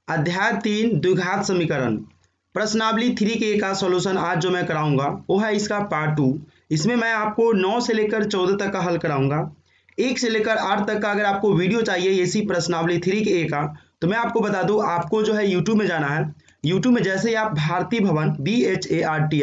अध्याय 3 द्विघात समीकरण प्रश्नावली 3 के का सॉल्यूशन आज जो मैं कराऊंगा वो है इसका पार्ट 2। इसमें मैं आपको 9 से लेकर 14 तक का हल कराऊंगा। 1 से लेकर 8 तक का अगर आपको वीडियो चाहिए इसी प्रश्नावली 3 के का, तो मैं आपको बता दूं, आपको जो है यूट्यूब में जाना है। यूट्यूब में जैसे ही आप भारती भवन BHARTI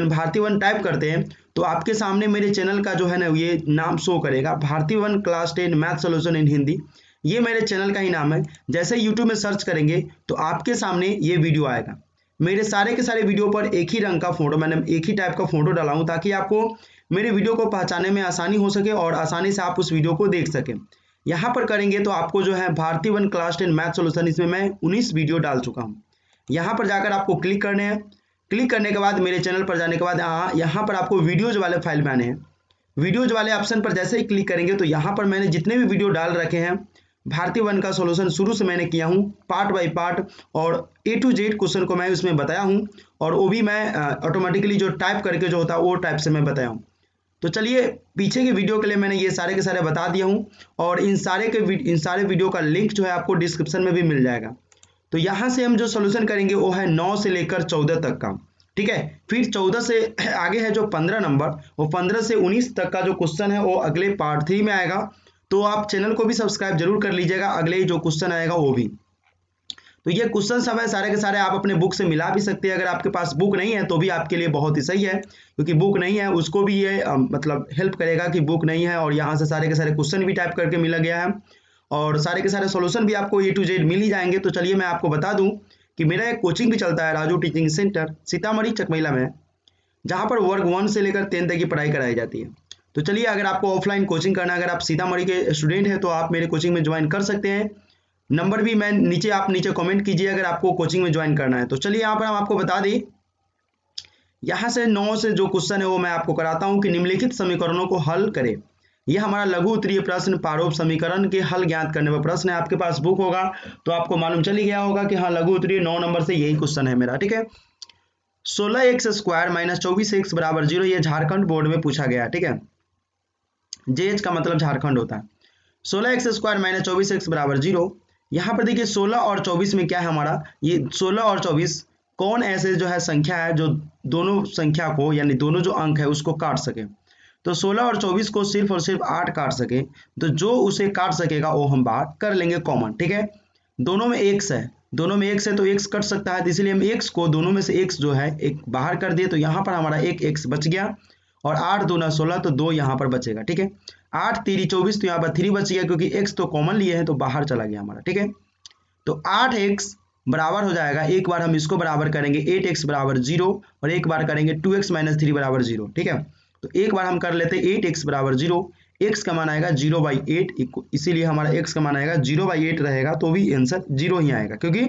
भारती भवन टाइप करते हैं तो आपके सामने मेरे चैनल का जो है ना ये नाम शो करेगा, भारती भवन class 10 math solution in Hindi. ये मेरे चैनल का ही नाम है। जैसे यूट्यूब में सर्च करेंगे तो आपके सामने ये वीडियो आएगा। मेरे सारे के सारे वीडियो पर एक ही रंग का फोटो, मैंने एक ही टाइप का फोटो डाला हूँ ताकि आपको मेरे वीडियो को पहचानने में आसानी हो सके और आसानी से आप उस वीडियो को देख सकें। यहाँ पर करेंगे तो आपको जो है Bharati one class 10 math solution, इसमें मैं 19 वीडियो डाल चुका हूँ। यहाँ पर जाकर आपको क्लिक करने हैं। क्लिक करने के बाद मेरे चैनल पर जाने के बाद यहाँ पर आपको वीडियोज वाले फाइल में आने हैं। वीडियोज वाले ऑप्शन पर जैसे ही क्लिक करेंगे तो यहाँ पर मैंने जितने भी वीडियो डाल रखे हैं भारती वन का सॉल्यूशन शुरू से मैंने किया हूँ पार्ट बाय पार्ट, और A to Z क्वेश्चन को मैं उसमें बताया हूँ, और वो भी मैं ऑटोमेटिकली जो टाइप करके जो होता है वो टाइप से मैं बताया हूँ। तो चलिए, पीछे के वीडियो के लिए मैंने ये सारे के सारे बता दिया हूँ, और इन सारे वीडियो का लिंक जो है आपको डिस्क्रिप्शन में भी मिल जाएगा। तो यहाँ से हम जो सोल्यूशन करेंगे वो है 9 से लेकर 14 तक का, ठीक है। फिर 14 से आगे है जो 15 नंबर, वो 15 से 19 तक का जो क्वेश्चन है वो अगले पार्ट 3 में आएगा। तो आप चैनल को भी सब्सक्राइब जरूर कर लीजिएगा, अगले जो क्वेश्चन आएगा वो भी। तो ये क्वेश्चन सब है सारे के सारे, आप अपने बुक से मिला भी सकते हैं। अगर आपके पास बुक नहीं है तो भी आपके लिए बहुत ही सही है, क्योंकि बुक नहीं है उसको भी ये मतलब हेल्प करेगा कि बुक नहीं है, और यहाँ से सारे के सारे क्वेश्चन भी टाइप करके मिला गया है, और सारे के सारे सॉल्यूशन भी आपको A to Z मिल ही जाएंगे। तो चलिए मैं आपको बता दूं कि मेरा एक कोचिंग भी चलता है राजू टीचिंग सेंटर सीतामढ़ी चकमैला में, जहाँ पर वर्ग 1 से लेकर 10 तक की पढ़ाई कराई जाती है। तो चलिए, अगर आपको ऑफलाइन कोचिंग करना है, अगर आप सीतामढ़ी के स्टूडेंट हैं तो आप मेरे कोचिंग में ज्वाइन कर सकते हैं। नंबर भी मैं आप नीचे कमेंट कीजिए अगर आपको कोचिंग में ज्वाइन करना है। तो चलिए यहाँ पर हम आपको बता दें, यहाँ से 9 से जो क्वेश्चन है वो मैं आपको कराता हूँ कि निम्नलिखित समीकरणों को हल करें। यह हमारा लघु उत्तरीय प्रश्न प्रारूप समीकरण के हल ज्ञात करने पर प्रश्न है। आपके पास बुक होगा तो आपको मालूम चल ही गया होगा कि हाँ, लघु उत्तरीय 9 नंबर से यही क्वेश्चन है मेरा, ठीक है। 16x² - 24x = 0, ये झारखंड बोर्ड में पूछा गया, ठीक है। JH का मतलब झारखंड होता है। 16x² - 24x = 0। यहाँ पर देखिए 16 और 24 में क्या है हमारा, ये 16 और 24 कौन ऐसे जो है संख्या है जो दोनों संख्या को, यानी दोनों जो अंक है उसको काट सके। तो 16 और 24 को सिर्फ और सिर्फ 8 काट सके, तो जो उसे काट सकेगा वो हम बाहर कर लेंगे कॉमन, ठीक है। दोनों में x है, दोनों में x है तो x कट सकता है, तो इसलिए हम x को दोनों में से x जो है एक बाहर कर दिए, तो यहाँ पर हमारा एक x बच गया, और 8 दूना 16 तो 2 यहाँ पर बचेगा, ठीक है। 8 3 24 तो यहाँ पर 3 बच गया, क्योंकि x तो कॉमन लिए हैं तो बाहर चला गया हमारा, ठीक है। तो 8x बराबर हो जाएगा, एक बार हम इसको बराबर करेंगे 8x = 0, और एक बार करेंगे 2x - 3 = 0, ठीक है। तो एक बार हम कर लेते हैं 8x = 0, x का मान आएगा 0/8, इसीलिए हमारा x का मान आएगा 0/8 रहेगा, तो भी आंसर 0 ही आएगा, क्योंकि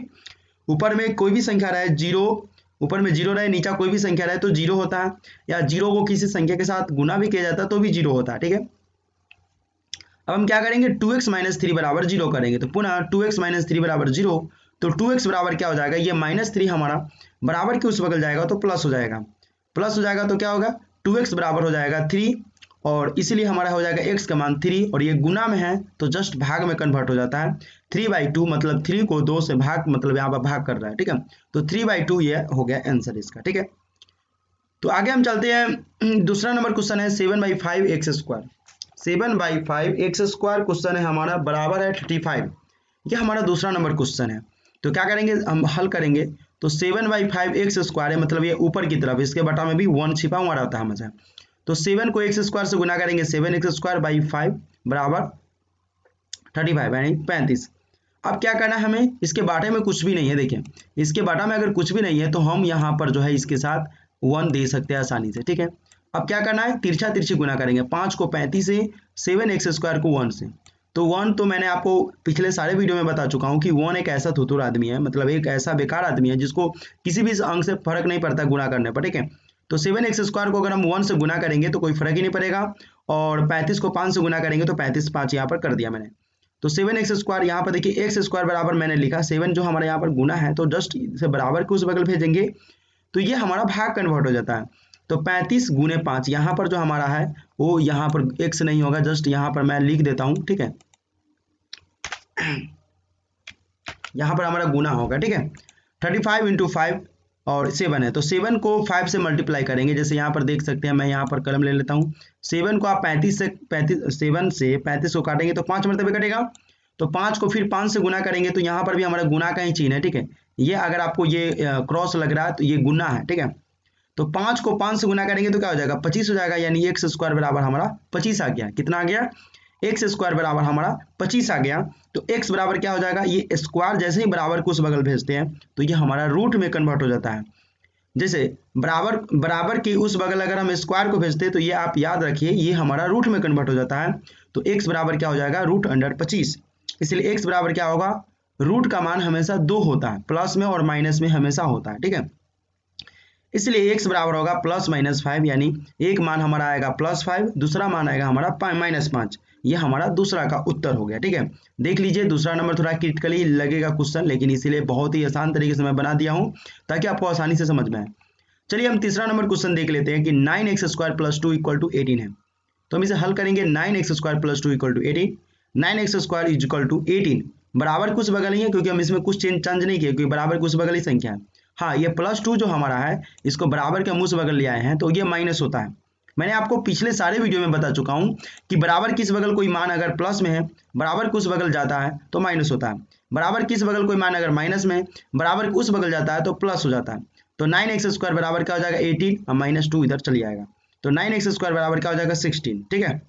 ऊपर में कोई भी संख्या रहे 0, ऊपर में 0 रहे, नीचे कोई भी संख्या रहे तो 0 होता है, या 0 को किसी संख्या के साथ गुना भी किया जाता है तो भी 0 होता है, ठीक है। अब हम क्या करेंगे, 2x - 3 = 0 करेंगे, तो पुनः 2x - 3 = 0, तो 2x बराबर क्या हो जाएगा, ये -3 हमारा बराबर के उस बगल जाएगा तो प्लस हो जाएगा, प्लस हो जाएगा तो क्या होगा, 2x बराबर हो जाएगा 3, और इसीलिए हमारा हो जाएगा x का मान 3, और ये गुना में है तो जस्ट भाग में कन्वर्ट हो जाता है। 3/2 मतलब 3 को 2 से भाग, मतलब यहाँ पर भाग कर रहा है, ठीक है। तो 3/2 ये हो गया आंसर इसका, ठीक है। तो आगे हम चलते हैं, दूसरा नंबर क्वेश्चन है 7/5x²। 7/5x² क्वेश्चन है हमारा, बराबर है 35। ये हमारा दूसरा नंबर क्वेश्चन है। तो क्या करेंगे, हम हल करेंगे, तो 7/5x² है, मतलब ये ऊपर की तरफ, इसके बटा में भी 1 छिपा हुआ रहता है हमेशा। तो 7 को x² से गुना करेंगे, 7x² / 5 बराबर 35 यानी 35। अब क्या करना है हमें, इसके बाटे में कुछ भी नहीं है, देखिए इसके बाटा में अगर कुछ भी नहीं है तो हम यहाँ पर जो है इसके साथ 1 दे सकते हैं आसानी से, ठीक है। अब क्या करना है, तिरछा तिरछी गुना करेंगे, 5 को 35 से, 7x² को 1 से। तो 1 तो मैंने आपको पिछले सारे वीडियो में बता चुका हूँ कि 1 एक ऐसा थुतुर आदमी है, मतलब एक ऐसा बेकार आदमी है जिसको किसी भी अंक से फर्क नहीं पड़ता गुना करने पर, ठीक है। तो 7x² को अगर हम 1 से गुना करेंगे तो कोई फर्क ही नहीं पड़ेगा, और 35 को 5 से गुना करेंगे तो 35 5 यहाँ पर कर दिया मैंने। तो 7x² यहाँ पर देखिए x² बराबर मैंने लिखा 7, जो हमारे यहाँ पर गुना है तो जस्ट इसे बराबर के उस बगल भेजेंगे तो ये हमारा भाग कन्वर्ट हो जाता है। तो 35 गुने 5 यहाँ पर जो हमारा है वो यहाँ पर x नहीं होगा, जस्ट यहाँ पर मैं लिख देता हूँ, ठीक है। यहाँ पर हमारा गुना होगा, ठीक है। 35 इंटू 5 और 7 है, तो 7 को 5 से मल्टीप्लाई करेंगे। जैसे यहाँ पर देख सकते हैं, मैं यहाँ पर कलम ले लेता हूँ। 7 को आप 7 से 35 को काटेंगे तो 5 मरतबे कटेगा, तो 5 को फिर 5 से गुना करेंगे, तो यहाँ पर भी हमारा गुना का ही चिन्ह है, ठीक है। ये अगर आपको ये क्रॉस लग रहा है तो ये गुना है, ठीक है। तो 5 को 5 से गुना करेंगे तो क्या हो जाएगा, 25 हो जाएगा, यानी एक्स स्क्वायर बराबर हमारा 25 आ गया। कितना आ गया, एक्स स्क्वायर बराबर हमारा 25 आ गया। तो एक्स बराबर क्या हो जाएगा, ये स्क्वायर जैसे ही बराबर को उस बगल भेजते हैं तो ये हमारा रूट में कन्वर्ट हो जाता है। जैसे बराबर के उस बगल अगर हम स्क्वायर को भेजते हैं तो ये आप याद रखिए, ये हमारा रूट में कन्वर्ट हो जाता है। तो एक्स बराबर क्या हो जाएगा, रूट अंडर 25। इसलिए एक्स बराबर क्या होगा, रूट का मान हमेशा 2 होता है, प्लस में और माइनस में हमेशा होता है, ठीक है। इसलिए x बराबर होगा +-5, यानी एक मान हमारा आएगा +5, दूसरा मान आएगा हमारा -5। ये हमारा दूसरा का उत्तर हो गया, ठीक है। देख लीजिए, दूसरा नंबर थोड़ा क्रिटिकली लगेगा क्वेश्चन, लेकिन इसीलिए बहुत ही आसान तरीके से मैं बना दिया हूँ ताकि आपको आसानी से समझ में आए। चलिए हम तीसरा नंबर क्वेश्चन देख लेते हैं कि 9x² + 2 = 18 है। तो हम इसे हल करेंगे। 9x² + 2 = 18, 9x² = 18 बराबर कुछ बगल ही है, क्योंकि हम इसमें कुछ चेंज नहीं किए, क्योंकि बराबर कुछ बगल ही संख्या है। हाँ, ये +2 जो हमारा है, इसको बराबर के मुंह से बगल ले आए हैं तो ये माइनस होता है। मैंने आपको पिछले सारे वीडियो में बता चुका हूँ कि बराबर किस बगल कोई मान अगर प्लस में है, बराबर कुछ बगल जाता है तो माइनस होता है। बराबर किस बगल कोई मान अगर माइनस में है, बराबर उस बगल जाता है तो प्लस हो जाता है। तो 9x² बराबर क्या हो जाएगा, 18, और -2 इधर चली जाएगा। तो 9x² बराबर क्या हो जाएगा, 16, ठीक है।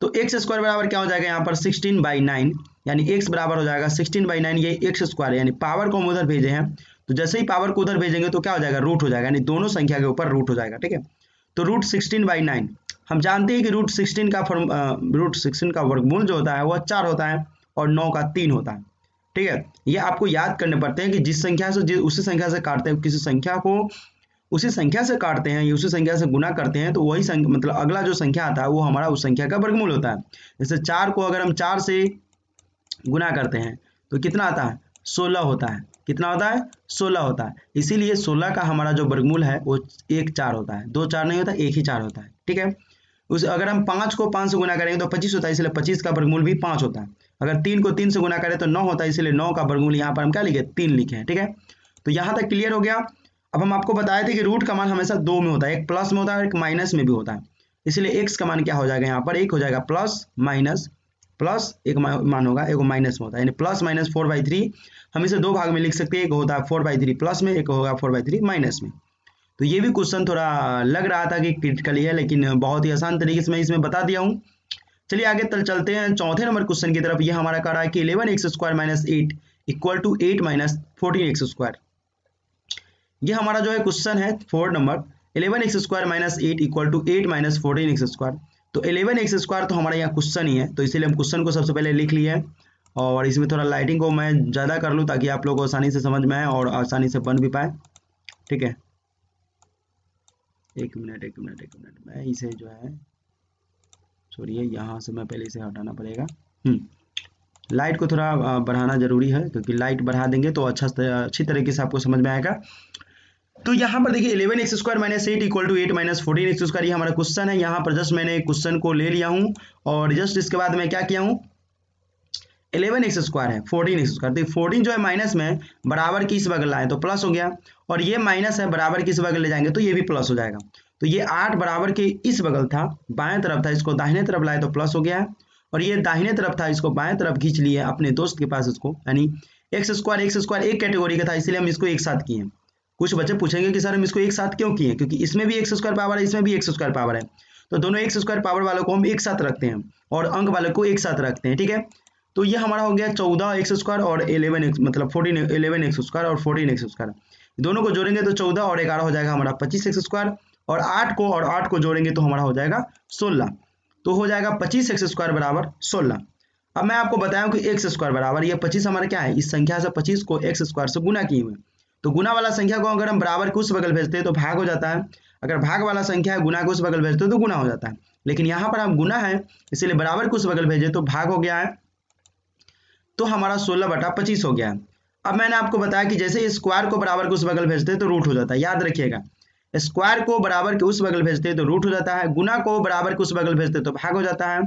तो x² बराबर क्या हो जाएगा यहाँ पर 16/9, यानी x बराबर हो जाएगा 16/9। ये x², यानी पावर को हम उधर भेजे हैं, तो जैसे ही पावर को उधर भेजेंगे तो क्या हो जाएगा, रूट हो जाएगा, यानी दोनों संख्या के ऊपर रूट हो जाएगा, ठीक है। तो √16/9 हम जानते हैं कि √16 का वर्गमूल जो होता है वह 4 होता है और 9 का 3 होता है, ठीक है। ये आपको याद करने पड़ते हैं कि जिस संख्या से उसी संख्या से काटते हैं, किसी संख्या को उसी संख्या से काटते हैं या उसी संख्या से गुना करते हैं, तो वही मतलब अगला जो संख्या आता है वो हमारा उस संख्या का वर्गमूल होता है। जैसे 4 को अगर हम 4 से गुना करते हैं तो कितना आता है, 16 होता है। कितना होता है, 16 होता है। इसीलिए 16 का हमारा जो वर्गमूल है वो 1 4 होता है, 2 4 नहीं होता, 1 ही 4 होता है, ठीक है। उस अगर हम 5 को 5 से गुना करेंगे तो 25 होता है, इसलिए 25 का वर्गमूल भी 5 होता है। अगर 3 को 3 से गुना करें तो 9 होता है, इसलिए 9 का वर्गमूल यहाँ पर हम क्या लिखे, 3 लिखे हैं, ठीक है। तो यहाँ तक क्लियर हो गया। अब हम आपको बताए थे कि रूट का मान हमेशा 2 में होता है, एक प्लस में होता है और एक माइनस में भी होता है। इसलिए x का मान क्या हो जाएगा, यहाँ पर एक हो जाएगा प्लस माइनस, प्लस एक मान होगा, एक माइनस में होता है, यानी +- 4/3। हम इसे 2 भाग में लिख सकते हैं, एक होता है 4/3 प्लस में, एक होगा 4/3 माइनस में। तो ये भी क्वेश्चन थोड़ा लग रहा था कि क्रिटिकली है, लेकिन बहुत ही आसान तरीके से मैं इसमें बता दिया हूँ। चलिए आगे चलते हैं चौथे नंबर क्वेश्चन की तरफ। ये हमारा कह रहा है कि 11x² - 8 = 8 - 14x²। ये हमारा जो है क्वेश्चन है 4 नंबर। 11x² - 8 = 8 - 14x²। तो 11x² तो हमारा यहाँ क्वेश्चन ही है, तो इसीलिए हम क्वेश्चन को सबसे पहले लिख लिए हैं। और इसमें थोड़ा लाइटिंग को मैं ज़्यादा कर लूँ ताकि आप लोग को आसानी से समझ में आए और आसानी से बन भी पाए, ठीक है। एक मिनट मैं इसे जो है छोड़िए, यहाँ से मैं पहले इसे हटाना पड़ेगा। लाइट को थोड़ा बढ़ाना जरूरी है, क्योंकि लाइट बढ़ा देंगे तो अच्छी तरीके से आपको समझ में आएगा। तो यहाँ पर देखिए 11x² - 8 = 8 - 14x², ये हमारा क्वेश्चन है। यहाँ पर जस्ट मैंने क्वेश्चन को ले लिया हूँ और जस्ट इसके बाद मैं क्या किया हूँ, 11x² है 14x², तो 14 जो है माइनस में, बराबर की इस बगल लाए तो प्लस हो गया, और ये माइनस है, बराबर की इस बगल ले जाएंगे तो ये भी प्लस हो जाएगा। तो ये 8 बराबर के इस बगल था, बाएं तरफ था, इसको दाहिने तरफ लाए तो प्लस हो गया है, और ये दाहिने तरफ था, इसको बाएं तरफ खींच लिए अपने दोस्त के पास इसको, यानी x² एक कैटेगरी का था, इसलिए हम इसको एक साथ किए। कुछ बच्चे पूछेंगे कि सर हम इसको एक साथ क्यों किए, क्योंकि इसमें भी x² पावर है, इसमें भी x² पावर है, तो दोनों x² पावर वालों को हम एक साथ रखते हैं और अंक वालों को एक साथ रखते हैं, ठीक है। तो ये हमारा हो गया 14x² और 11x, मतलब 11x² और 14x²। दोनों को जोड़ेंगे तो 14 और 11 हो जाएगा हमारा 25x², और 8 को जोड़ेंगे तो हमारा हो जाएगा 16, तो हो जाएगा 25x² बराबर 16। अब मैं आपको बताऊं कि x² बराबर, ये 25 हमारा क्या है, इस संख्या से 25 को x² से गुना किए हुए, तो गुना वाला संख्या को अगर हम बराबर के उस बगल भेजते हैं तो भाग हो जाता है, अगर भाग वाला संख्या है गुना के उस बगल भेजते हैं तो गुना हो जाता है। लेकिन यहाँ पर हम गुना है इसलिए बराबर के उस बगल भेजे तो भाग हो गया है, तो हमारा 16/25 हो गया है। अब मैंने आपको बताया कि जैसे स्क्वायर को बराबर के उस बगल भेजते हैं तो रूट हो जाता है, याद रखिएगा, स्क्वायर को बराबर के उस बगल भेजते हैं तो रूट हो जाता है, गुना को बराबर के उस बगल भेजते हैं तो भाग हो जाता है,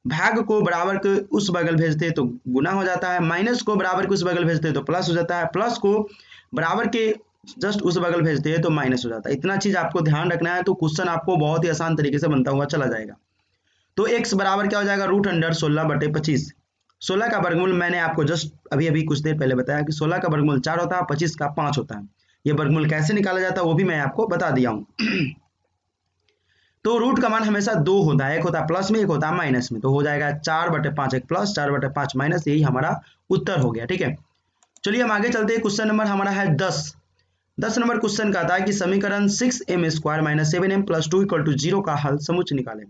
भाग को बराबर के उस बगल भेजते हैं तो गुना हो जाता है, माइनस को बराबर के उस बगल भेजते हैं तो प्लस हो जाता है, प्लस को बराबर के जस्ट उस बगल भेजते हैं तो माइनस हो जाता है। इतना चीज आपको ध्यान रखना है, तो क्वेश्चन आपको बहुत ही आसान तरीके से बनता हुआ चला जाएगा। तो x बराबर क्या हो जाएगा, √16/25। 16 का वर्गमूल मैंने आपको जस्ट अभी अभी कुछ देर पहले बताया कि 16 का वर्गमूल 4 होता है, 25 का 5 होता है। ये वर्गमूल कैसे निकाला जाता है वो भी मैं आपको बता दिया हूँ। तो रूट का मान हमेशा 2 होता है, एक होता है प्लस में, एक होता है माइनस में। तो हो जाएगा 4/5 एक प्लस, 4/5 माइनस, यही हमारा उत्तर हो गया। ठीक है, चलिए हम आगे चलते हैं। क्वेश्चन नंबर हमारा है 10 नंबर क्वेश्चन कहता है कि समीकरण 6m² - 7m + 2 = 0 का हल समुच्चय निकालें।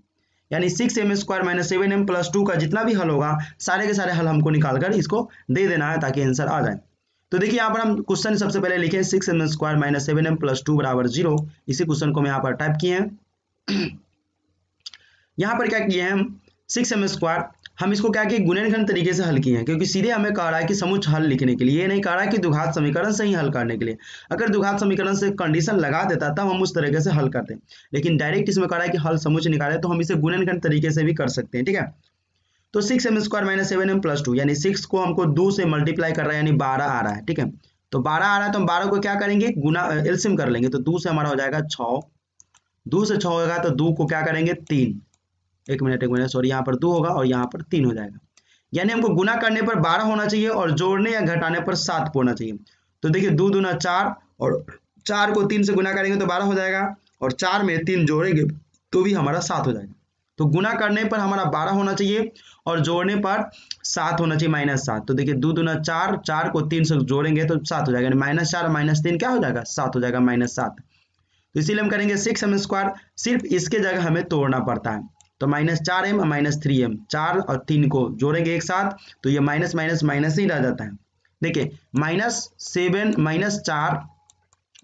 यानी 6m² - 7m + 2 का जितना भी हल होगा सारे के सारे हल हमको निकालकर इसको दे देना है ताकि आंसर आ जाए। तो देखिए यहाँ पर हम क्वेश्चन सबसे पहले लिखे 6m² - 7m + 2 = 0। इसी क्वेश्चन को हम यहाँ पर टाइप किए हैं। यहाँ पर क्या किए हैं हम, 6m², हम इसको क्या किए, गुणनखंड तरीके से हल किए हैं, क्योंकि सीधे हमें कह रहा है कि समुच्चय हल लिखने के लिए, ये नहीं कह रहा है कि द्विघात समीकरण से ही हल करने के लिए। अगर द्विघात समीकरण से कंडीशन लगा देता तब हम उस तरीके से हल करते, लेकिन डायरेक्ट इसमें कह रहा है कि हल समुच्चय निकाले, तो हम इसे गुणनखंड तरीके से भी कर सकते हैं। ठीक है, तो 6m² - 7m + 2, यानी 6 को हमको 2 से मल्टीप्लाई कर रहा है, यानी 12 आ रहा है। ठीक है, तो 12 आ रहा है तो हम 12 को क्या करेंगे, गुना एलसीएम कर लेंगे। तो 2 से हमारा हो जाएगा 6, 2 से 6 होगा तो 2 को क्या करेंगे 3, एक मिनट सॉरी, यहाँ पर 2 होगा और यहाँ पर 3 हो जाएगा। यानी हमको गुना करने पर 12 होना चाहिए और जोड़ने या घटाने पर 7 होना चाहिए। तो देखिए 2 दूना 4, और 4 को 3 से गुना करेंगे तो 12 हो जाएगा, और 4 में 3 जोड़ेंगे तो भी हमारा 7 हो जाएगा। तो गुना करने पर हमारा 12 होना चाहिए और जोड़ने पर 7 होना चाहिए, -7। तो देखिए 2 दूना 4, 4 को 3 से जोड़ेंगे तो 7 हो जाएगा, -4 - 3 क्या हो जाएगा, 7 हो जाएगा, -7। तो इसीलिए हम करेंगे 6m², सिर्फ इसके जगह हमें तोड़ना पड़ता है। तो -4m - 3m, 4 और 3 को जोड़ेंगे एक साथ तो ये माइनस माइनस माइनस ही रह जाता है। देखिए -7 -4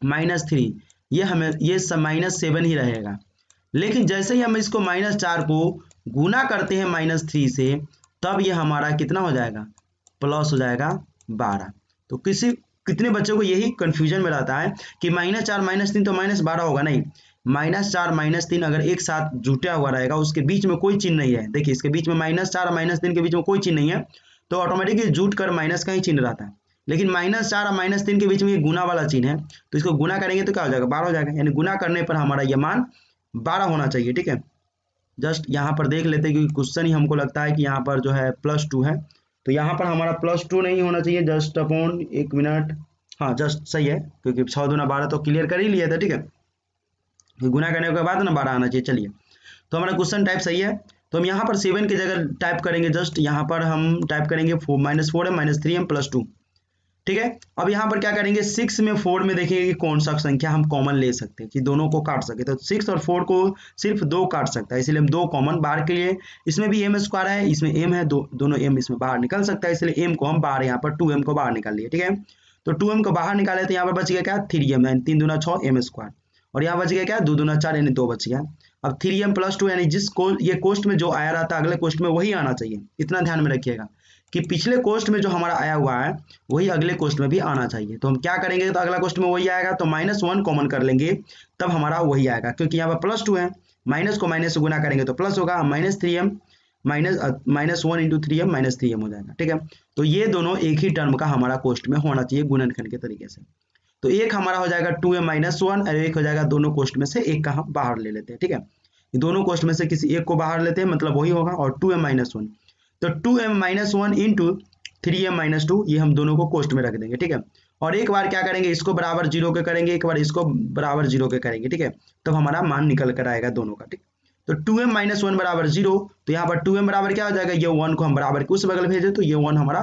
-3, ये हमें ये सब -7 ही रहेगा। लेकिन जैसे ही हम इसको -4 को गुना करते हैं -3 से, तब ये हमारा कितना हो जाएगा, प्लस हो जाएगा 12। तो कितने बच्चों को यही कंफ्यूजन में रहता है कि -4 -3 तो -12 होगा, नहीं, -4 -3 अगर एक साथ जुटा हुआ रहेगा, उसके बीच में कोई चिन्ह नहीं है। देखिए इसके बीच में -4 और -3 के बीच में कोई चिन्ह नहीं है, तो ऑटोमेटिकली जुट कर माइनस का ही चिन्ह रहता है। लेकिन -4 और -3 के बीच में ये गुना वाला चिन्ह है, तो इसको गुना करेंगे तो क्या हो जाएगा, 12 हो जाएगा। यानी गुना करने पर हमारा ये मान 12 होना चाहिए। ठीक है, जस्ट यहाँ पर देख लेते हैं क्योंकि क्वेश्चन ही हमको लगता है कि यहाँ पर जो है +2 है, तो यहाँ पर हमारा +2 नहीं होना चाहिए, जस्ट अपॉन, एक मिनट, हाँ जस्ट सही है, क्योंकि 6 दूना 12 तो क्लियर कर ही लिया था। ठीक है, गुना करने के बाद ना 12 आना चाहिए। चलिए, तो हमारा क्वेश्चन टाइप सही है, तो हम यहाँ पर 7 की जगह टाइप करेंगे, जस्ट यहाँ पर हम टाइप करेंगे -4m - 3m + 2। ठीक है, अब यहाँ पर क्या करेंगे, 6 में 4 में देखेंगे कि कौन सा संख्या हम कॉमन ले सकते हैं कि दोनों को काट सके। तो 6 और 4 को सिर्फ 2 काट सकता है, इसलिए हम 2 कॉमन बाहर के लिए, इसमें भी m² है, इसमें m है, दोनों m इसमें बाहर निकल सकता है, इसलिए m को हम बाहर, यहाँ पर 2m को बाहर निकाल लिए। ठीक है, तो 2m को बाहर निकाले तो यहाँ पर बच गया क्या, 3m, यानी 3 दूना 6 m², और यहाँ बच गया क्या, 2 दूना 4 यानी 2 बच गया। अब 3m + 2, यानी जिस ये कोष्ट में जो आया रहता है अगले कोष्ट में वही आना चाहिए। इतना ध्यान में रखिएगा कि पिछले कोष्ट में जो हमारा आया हुआ है वही अगले कोष्ट में भी आना चाहिए। तो हम क्या करेंगे, तो अगला कोष्ट में वही आएगा तो -1 कॉमन कर लेंगे, तब हमारा वही आएगा, क्योंकि यहाँ पर +2 है, माइनस को माइनस से गुना करेंगे तो प्लस होगा, -3m -1 × 3m -3m हो जाएगा। ठीक है, तो ये दोनों एक ही टर्म का हमारा कोष्ट में होना चाहिए गुणनखंड के तरीके से। तो एक हमारा हो जाएगा 2m - 1 और एक हो जाएगा, दोनों कोष्ट में से एक का हम बाहर ले लेते हैं। ठीक है, दोनों कोष्ट में से किसी एक को बाहर लेते हैं, मतलब वही होगा, और 2m - 1, तो 2m - 1 × 3m - 2, ये हम दोनों को कोष्ट में रख देंगे। ठीक है, और एक बार क्या करेंगे, इसको बराबर 0 के करेंगे, एक बार इसको बराबर 0 के करेंगे। ठीक है, तब हमारा मान निकल कर आएगा दोनों का। ठीक, तो 2m - 1 बराबर 0, तो यहाँ पर 2m बराबर क्या हो जाएगा, ये 1 को हम बराबर के उस बगल भेजे तो ये 1 हमारा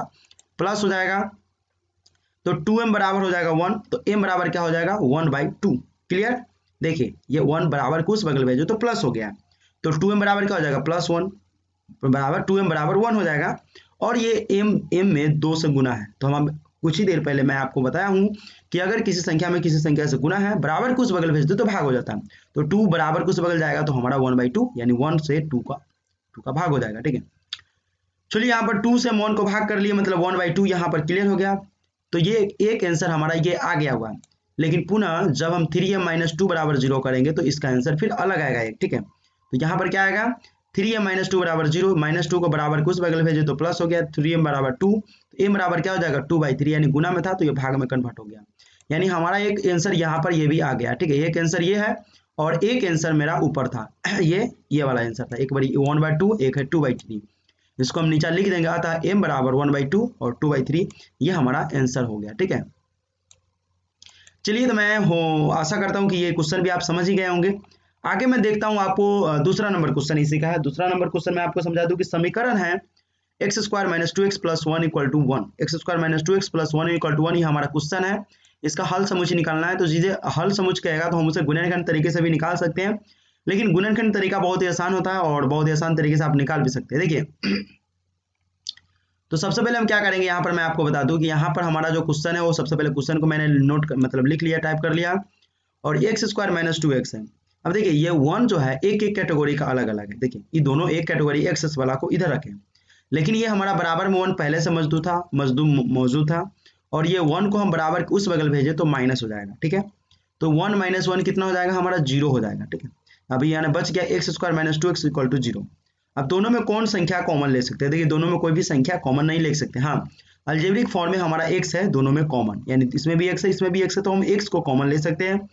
प्लस हो जाएगा, तो 2m बराबर हो जाएगा 1, तो m बराबर क्या हो जाएगा 1/2। क्लियर, देखिए ये 1 बराबर को उस बगल भेजो तो प्लस हो गया, तो 2m बराबर क्या हो जाएगा +1 बराबर 2m बराबर 1 हो जाएगा, और ये m में 2 से गुना है। तो हम कुछ ही देर पहले मैं आपको बताया हूं कि अगर किसी संख्या में किसी संख्या से गुना है, बराबर को उस बगल भेज दो तो भाग हो जाता है, तो 2 बराबर को उस बगल जाएगा तो हमारा 1/2, यानी 1 से 2 का भाग हो जाएगा। ठीक है, चलिए यहाँ पर 2 से हम 1 को भाग कर लिए, मतलब 1/2 यहाँ पर क्लियर हो गया। तो ये एक आंसर हमारा ये आ गया हुआ, लेकिन पुनः जब हम 3m - 2 बराबर 0 करेंगे तो इसका आंसर फिर अलग आएगा एक। ठीक है, तो यहाँ पर क्या आएगा, 3m माइनस टू बराबर 0, माइनस टू को बराबर कुछ बगल भेजे तो प्लस हो गया, 3m बराबर 2, तो m बराबर क्या हो जाएगा 2/3, यानी गुना में था तो ये भाग में कन्वर्ट हो गया। यानी हमारा एक आंसर यहाँ पर ये भी आ गया, ठीक है। एक आंसर ये है और एक आंसर मेरा ऊपर था ये वाला आंसर था, एक बारी 1/2, एक है 2/3, इसको हम नीचे लिख देंगे, अतः m बराबर 1/2 और 2/3 ये हमारा आंसर हो गया, ठीक है। चलिए, तो मैं आशा करता हूँ कि ये क्वेश्चन भी आप समझ ही गए होंगे। आगे मैं देखता हूँ आपको दूसरा नंबर क्वेश्चन इसी का है। दूसरा नंबर क्वेश्चन मैं आपको समझा दूं कि समीकरण है x² minus 2x plus 1 equal to 1, x² minus 2x plus 1 equal to 1 ये हमारा क्वेश्चन है। इसका हल समुच्चय निकालना है, तो चीजें हल समुच्चय कहेगा तो हम उसे गुणनखंड तरीके से भी निकाल सकते हैं, लेकिन गुणनखंड तरीका बहुत ही आसान होता है और बहुत ही आसान तरीके से आप निकाल भी सकते हैं। देखिए, तो सबसे पहले हम क्या करेंगे, यहाँ पर मैं आपको बता दूं कि यहाँ पर हमारा जो क्वेश्चन है वो सबसे पहले क्वेश्चन को मैंने मतलब लिख लिया, टाइप कर लिया, और x² माइनस 2x है। अब देखिए ये 1 जो है एक एक कैटेगरी का अलग अलग है। देखिए ये दोनों एक कैटेगरी एक्सेस वाला को इधर रखें, लेकिन ये हमारा बराबर में 1 पहले से मौजूद था और ये 1 को हम बराबर उस बगल भेजे तो माइनस हो जाएगा, ठीक है। तो 1 माइनस 1 कितना हो जाएगा हमारा 0 हो जाएगा, ठीक है। अभी यानी बच गया x² minus 2x equal to 0। अब दोनों में कौन संख्या कॉमन ले सकते हैं, देखिए दोनों में कोई भी संख्या कॉमन नहीं ले सकते। हाँ, अलजेब्रिक फॉर्म में हमारा x है दोनों में कॉमन, यानी इसमें भी x है इसमें भी x है, तो हम x को कॉमन ले सकते हैं।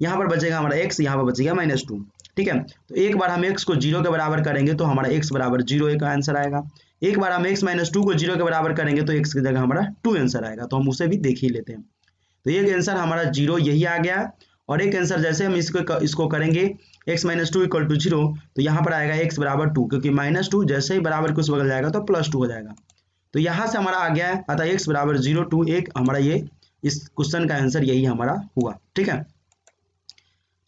यहाँ पर बचेगा हमारा x, यहाँ पर बचेगा -2, ठीक है। तो एक बार हम x को 0 के बराबर करेंगे तो हमारा x बराबर 0 एक आंसर आएगा। एक बार हम x माइनस 2 को 0 के बराबर करेंगे तो x की जगह हमारा 2 आंसर आएगा, तो हम उसे भी देख ही लेते हैं। तो एक आंसर हमारा 0 यही आ गया, और एक आंसर जैसे हम इसको करेंगे x माइनस 2 इक्वल टू 0, तो यहाँ पर आएगा x बराबर 2, क्योंकि -2 जैसे ही बराबर कुछ बगल जाएगा तो +2 हो जाएगा। तो यहाँ से हमारा आ गया है, अतः x बराबर 0 2 1 हमारा ये इस क्वेश्चन का आंसर यही हमारा हुआ, ठीक है।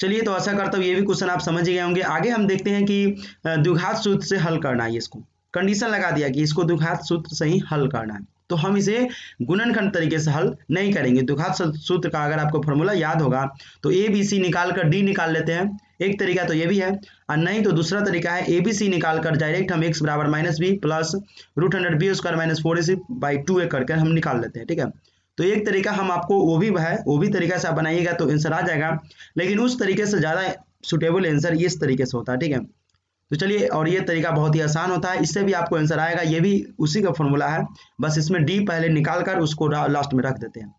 चलिए, तो आशा करता हूँ ये भी क्वेश्चन आप समझ गए होंगे। आगे हम देखते हैं कि द्विघात सूत्र से हल करना है। इसको कंडीशन लगा दिया कि इसको द्विघात सूत्र से ही हल करना है, तो हम इसे गुणनखंड तरीके से हल नहीं करेंगे। द्विघात सूत्र का अगर आपको फॉर्मूला याद होगा तो ABC निकाल कर D निकाल लेते हैं, एक तरीका तो ये भी है, और नहीं तो दूसरा तरीका है ABC निकाल कर डायरेक्ट हम x बराबर -b plus √100b² minus 4ac/2a करके हम निकाल लेते हैं, ठीक है। तो एक तरीका हम आपको वो भी तरीका से आप बनाइएगा तो आंसर आ जाएगा, लेकिन उस तरीके से ज़्यादा सुटेबल आंसर इस तरीके से होता है, ठीक है। तो चलिए, और ये तरीका बहुत ही आसान होता है, इससे भी आपको आंसर आएगा, ये भी उसी का फॉर्मूला है, बस इसमें D पहले निकाल कर उसको लास्ट में रख देते हैं।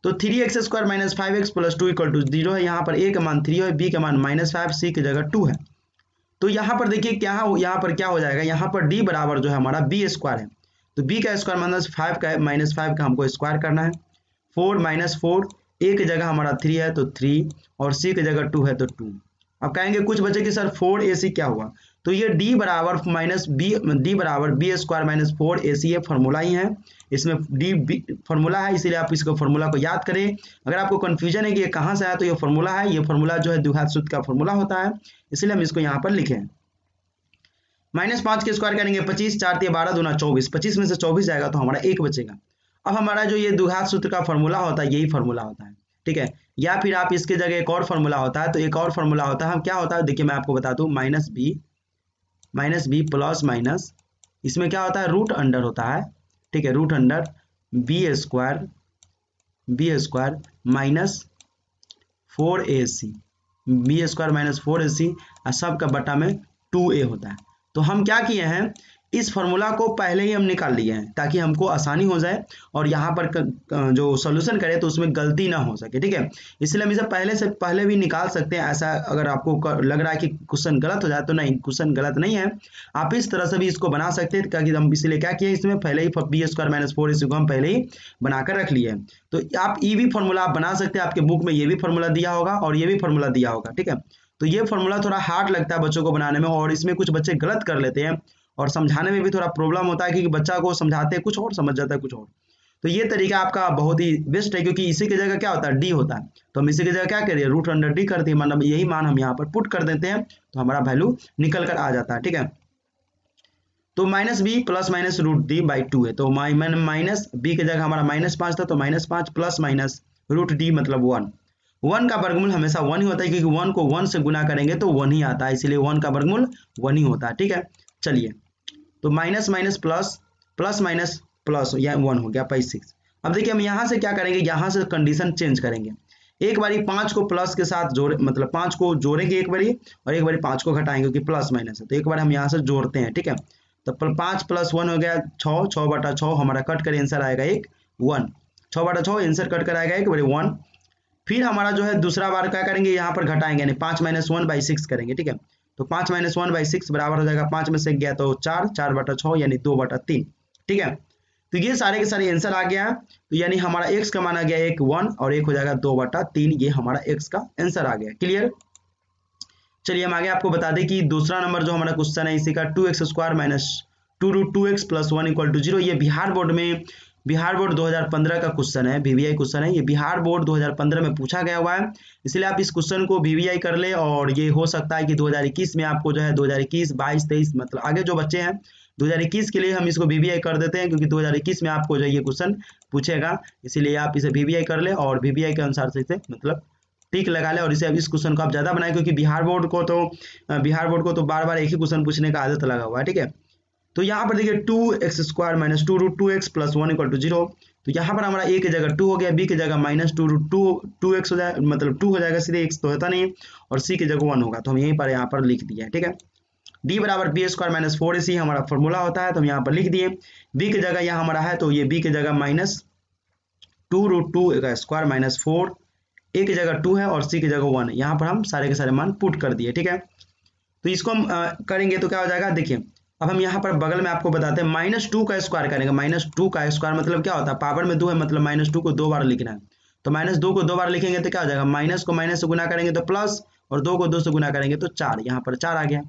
तो 3x² minus 5x plus 2 equal to 0 है। यहाँ पर a का मान 3 है, b का मान -5, c की जगह 2 है। तो यहाँ पर देखिए यहाँ पर क्या हो जाएगा, यहाँ पर D बराबर जो है हमारा b² है, तो b का स्क्वायर -5 का हमको स्क्वायर करना है। 4 - 4 a की जगह हमारा 3 है तो 3, और c की जगह 2 है तो 2। अब कहेंगे कुछ बचे कि सर 4ac क्या हुआ, तो ये d बराबर b² माइनस 4ac ये फॉर्मूला ही है, इसमें d फॉर्मूला है, इसीलिए आप इसको फॉर्मूला को याद करें। अगर आपको कंफ्यूजन है कि ये कहाँ से आया, तो ये फॉर्मूला है, ये फॉर्मूला जो है द्विघात सूत्र का फॉर्मूला होता है, इसलिए हम इसको यहाँ पर लिखें। -5 के स्क्वायर करेंगे 25, 4 × 12 × 24, 25 में से 24 जाएगा तो हमारा 1 बचेगा। अब हमारा जो ये द्विघात सूत्र का फॉर्मूला होता है यही फॉर्मूला होता है, ठीक है। या फिर आप इसके जगह एक और फॉर्मूला होता है, तो एक और फॉर्मूला होता है, क्या होता है देखिए मैं आपको बता दूं, -b प्लस माइनस, इसमें क्या होता है रूट अंडर होता है, ठीक है, root under b² minus 4ac, b² minus 4ac और सब का बटा में 2a होता है। तो हम क्या किए हैं, इस फॉर्मूला को पहले ही हम निकाल लिए हैं ताकि हमको आसानी हो जाए और यहाँ पर जो सॉल्यूशन करें तो उसमें गलती ना हो सके, ठीक है। इसलिए हम इसे पहले भी निकाल सकते हैं। ऐसा अगर आपको लग रहा है कि क्वेश्चन गलत हो जाए तो नहीं, क्वेश्चन गलत नहीं है, आप इस तरह से भी इसको बना सकते हैं, ताकि हम इसलिए क्या किए, इसमें पहले ही b² माइनस 4ac को हम पहले ही बनाकर रख लिए हैं। तो आप ये भी फॉर्मूला आप बना सकते हैं, आपके बुक में ये भी फॉर्मूला दिया होगा और ये भी फॉर्मूला दिया होगा, ठीक है। तो ये फॉर्मूला थोड़ा हार्ड लगता है बच्चों को बनाने में, और इसमें कुछ बच्चे गलत कर लेते हैं और समझाने में भी थोड़ा प्रॉब्लम होता है, क्योंकि बच्चा को समझाते हैं कुछ और समझ जाता है कुछ और। तो ये तरीका आपका बहुत ही बेस्ट है, क्योंकि इसी की जगह क्या होता है D होता है, तो हम इसी की जगह क्या करिए √100d कर दिए, मतलब यही मान हम यहाँ पर पुट कर देते हैं तो हमारा वैल्यू निकल कर आ जाता है, ठीक है। तो -b प्लस माइनस √d/2 है, तो माइनस b की जगह हमारा -5 था तो -5 प्लस माइनस √d मतलब 1 का वर्गमूल हमेशा 1 ही होता है, क्योंकि 1 को 1 से गुना करेंगे तो 1 ही आता है, इसलिए 1 का वर्गमूल 1 ही होता है, ठीक है। चलिए, तो माइनस प्लस प्लस या 1 हो गया 6। अब देखिए हम यहाँ से क्या करेंगे, यहाँ से कंडीशन चेंज करेंगे, एक बारी 5 को प्लस के साथ जोड़े, मतलब 5 को जोड़ेंगे एक बारी, और एक बारी 5 को घटाएंगे क्योंकि प्लस माइनस है। तो एक बार हम यहाँ से जोड़ते हैं, ठीक है। तो 5 + 1 हो गया 6, 6/6 हमारा कट कर आंसर आएगा एक 1, 6/6 आंसर कट कर आएगा एक बारी 1। फिर हमारा जो है दूसरा बार क्या करेंगे, यहाँ पर घटाएंगे, यानी 5 - 1/6 करेंगे, ठीक है। तो 5 - 1/6 बराबर हो जाएगा, 5 में से गया तो 4, 4/6 यानी 2/3, ठीक है। तो ये सारे के सारे आंसर आ गया। तो यानी हमारा x का मान आ गया एक 1 और एक हो जाएगा 2/3, ये हमारा x का आंसर आ गया। क्लियर। चलिए हम आगे आपको बता दें कि दूसरा नंबर जो हमारा क्वेश्चन है इसी का 2x² - 2√2x + 1 = 0। ये बिहार बोर्ड 2015 का क्वेश्चन है, वीवीआई क्वेश्चन है। ये बिहार बोर्ड 2015 में पूछा गया हुआ है, इसलिए आप इस क्वेश्चन को वीवीआई कर ले। और ये हो सकता है कि 2021 में आपको जो है 2021, 22, 23 मतलब आगे जो बच्चे हैं 2021 के लिए हम इसको वीवीआई कर देते हैं, क्योंकि 2021 में आपको जो ये क्वेश्चन पूछेगा, इसीलिए आप इसे वीवीआई कर ले और वीवीआई के अनुसार से इसे मतलब टिक लगा ले। और इसे इस क्वेश्चन को आप ज्यादा बनाए, क्योंकि बिहार बोर्ड को तो बार बार एक ही क्वेश्चन पूछने का आदत लगा हुआ है, ठीक है। तो यहाँ पर देखिए 2x² - 2√2x + 1 = 0। तो यहाँ पर हमारा a की जगह 2 हो गया, b की जगह -2√2x हो जाए, मतलब 2 हो जाएगा, सीधे x तो होता नहीं है, और c की जगह 1 होगा, तो हम यहाँ पर लिख दिए, ठीक है। d = b² - 4ac हमारा फॉर्मूला होता है, तो हम यहाँ पर लिख दिए। b की जगह यहाँ हमारा है, तो ये b की जगह -2√2² - 4, a की जगह 2 है और c की जगह 1, यहाँ पर हम सारे के सारे मान पुट कर दिए, ठीक है। तो इसको हम करेंगे तो क्या हो जाएगा, देखिए अब हम यहाँ पर बगल में आपको बताते हैं -2 का स्क्वायर करेंगे। -2 का स्क्वायर मतलब क्या होता है, पावर में 2 है, मतलब -2 को 2 बार लिखना है। तो -2 को 2 बार लिखेंगे तो क्या हो जाएगा, माइनस को माइनस से गुना करेंगे तो प्लस, और 2 को 2 से गुना करेंगे तो 4, यहाँ पर 4 आ गया।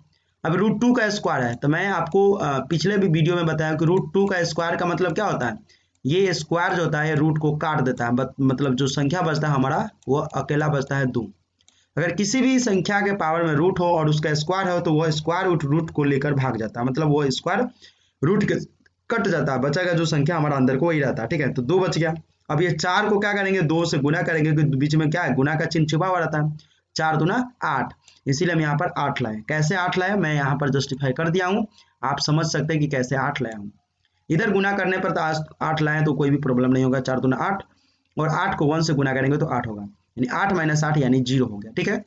अब √2 का स्क्वायर है, तो मैं आपको पिछले भी वीडियो में बताया कि √2 का स्क्वायर का मतलब क्या होता है, ये स्क्वायर जो होता है रूट को काट देता है, मतलब जो संख्या बचता है हमारा वो अकेला बचता है 2। अगर किसी भी संख्या के पावर में रूट हो और उसका स्क्वायर हो, तो वह स्क्वायर रूट को लेकर भाग जाता है, मतलब वो स्क्वायर रूट के कट जाता है, बचेगा जो संख्या हमारा अंदर को वही रहता है, ठीक है। तो 2 बच गया। अब ये 4 को क्या करेंगे, 2 से गुना करेंगे, क्योंकि बीच में क्या है, गुना का चिन्ह छुपा हुआ रहता है। 4 दूना 8, इसीलिए हम यहाँ पर 8 लाए। कैसे 8 लाए, मैं यहाँ पर जस्टिफाई कर दिया हूँ, आप समझ सकते हैं कि कैसे 8 लाया हूँ। इधर गुना करने पर तो 8 लाए तो कोई भी प्रॉब्लम नहीं होगा। 4 दूना 8, और 8 को 1 से गुना करेंगे तो 8 होगा, यानी 8 - 8 यानी 0 हो गया, ठीक है।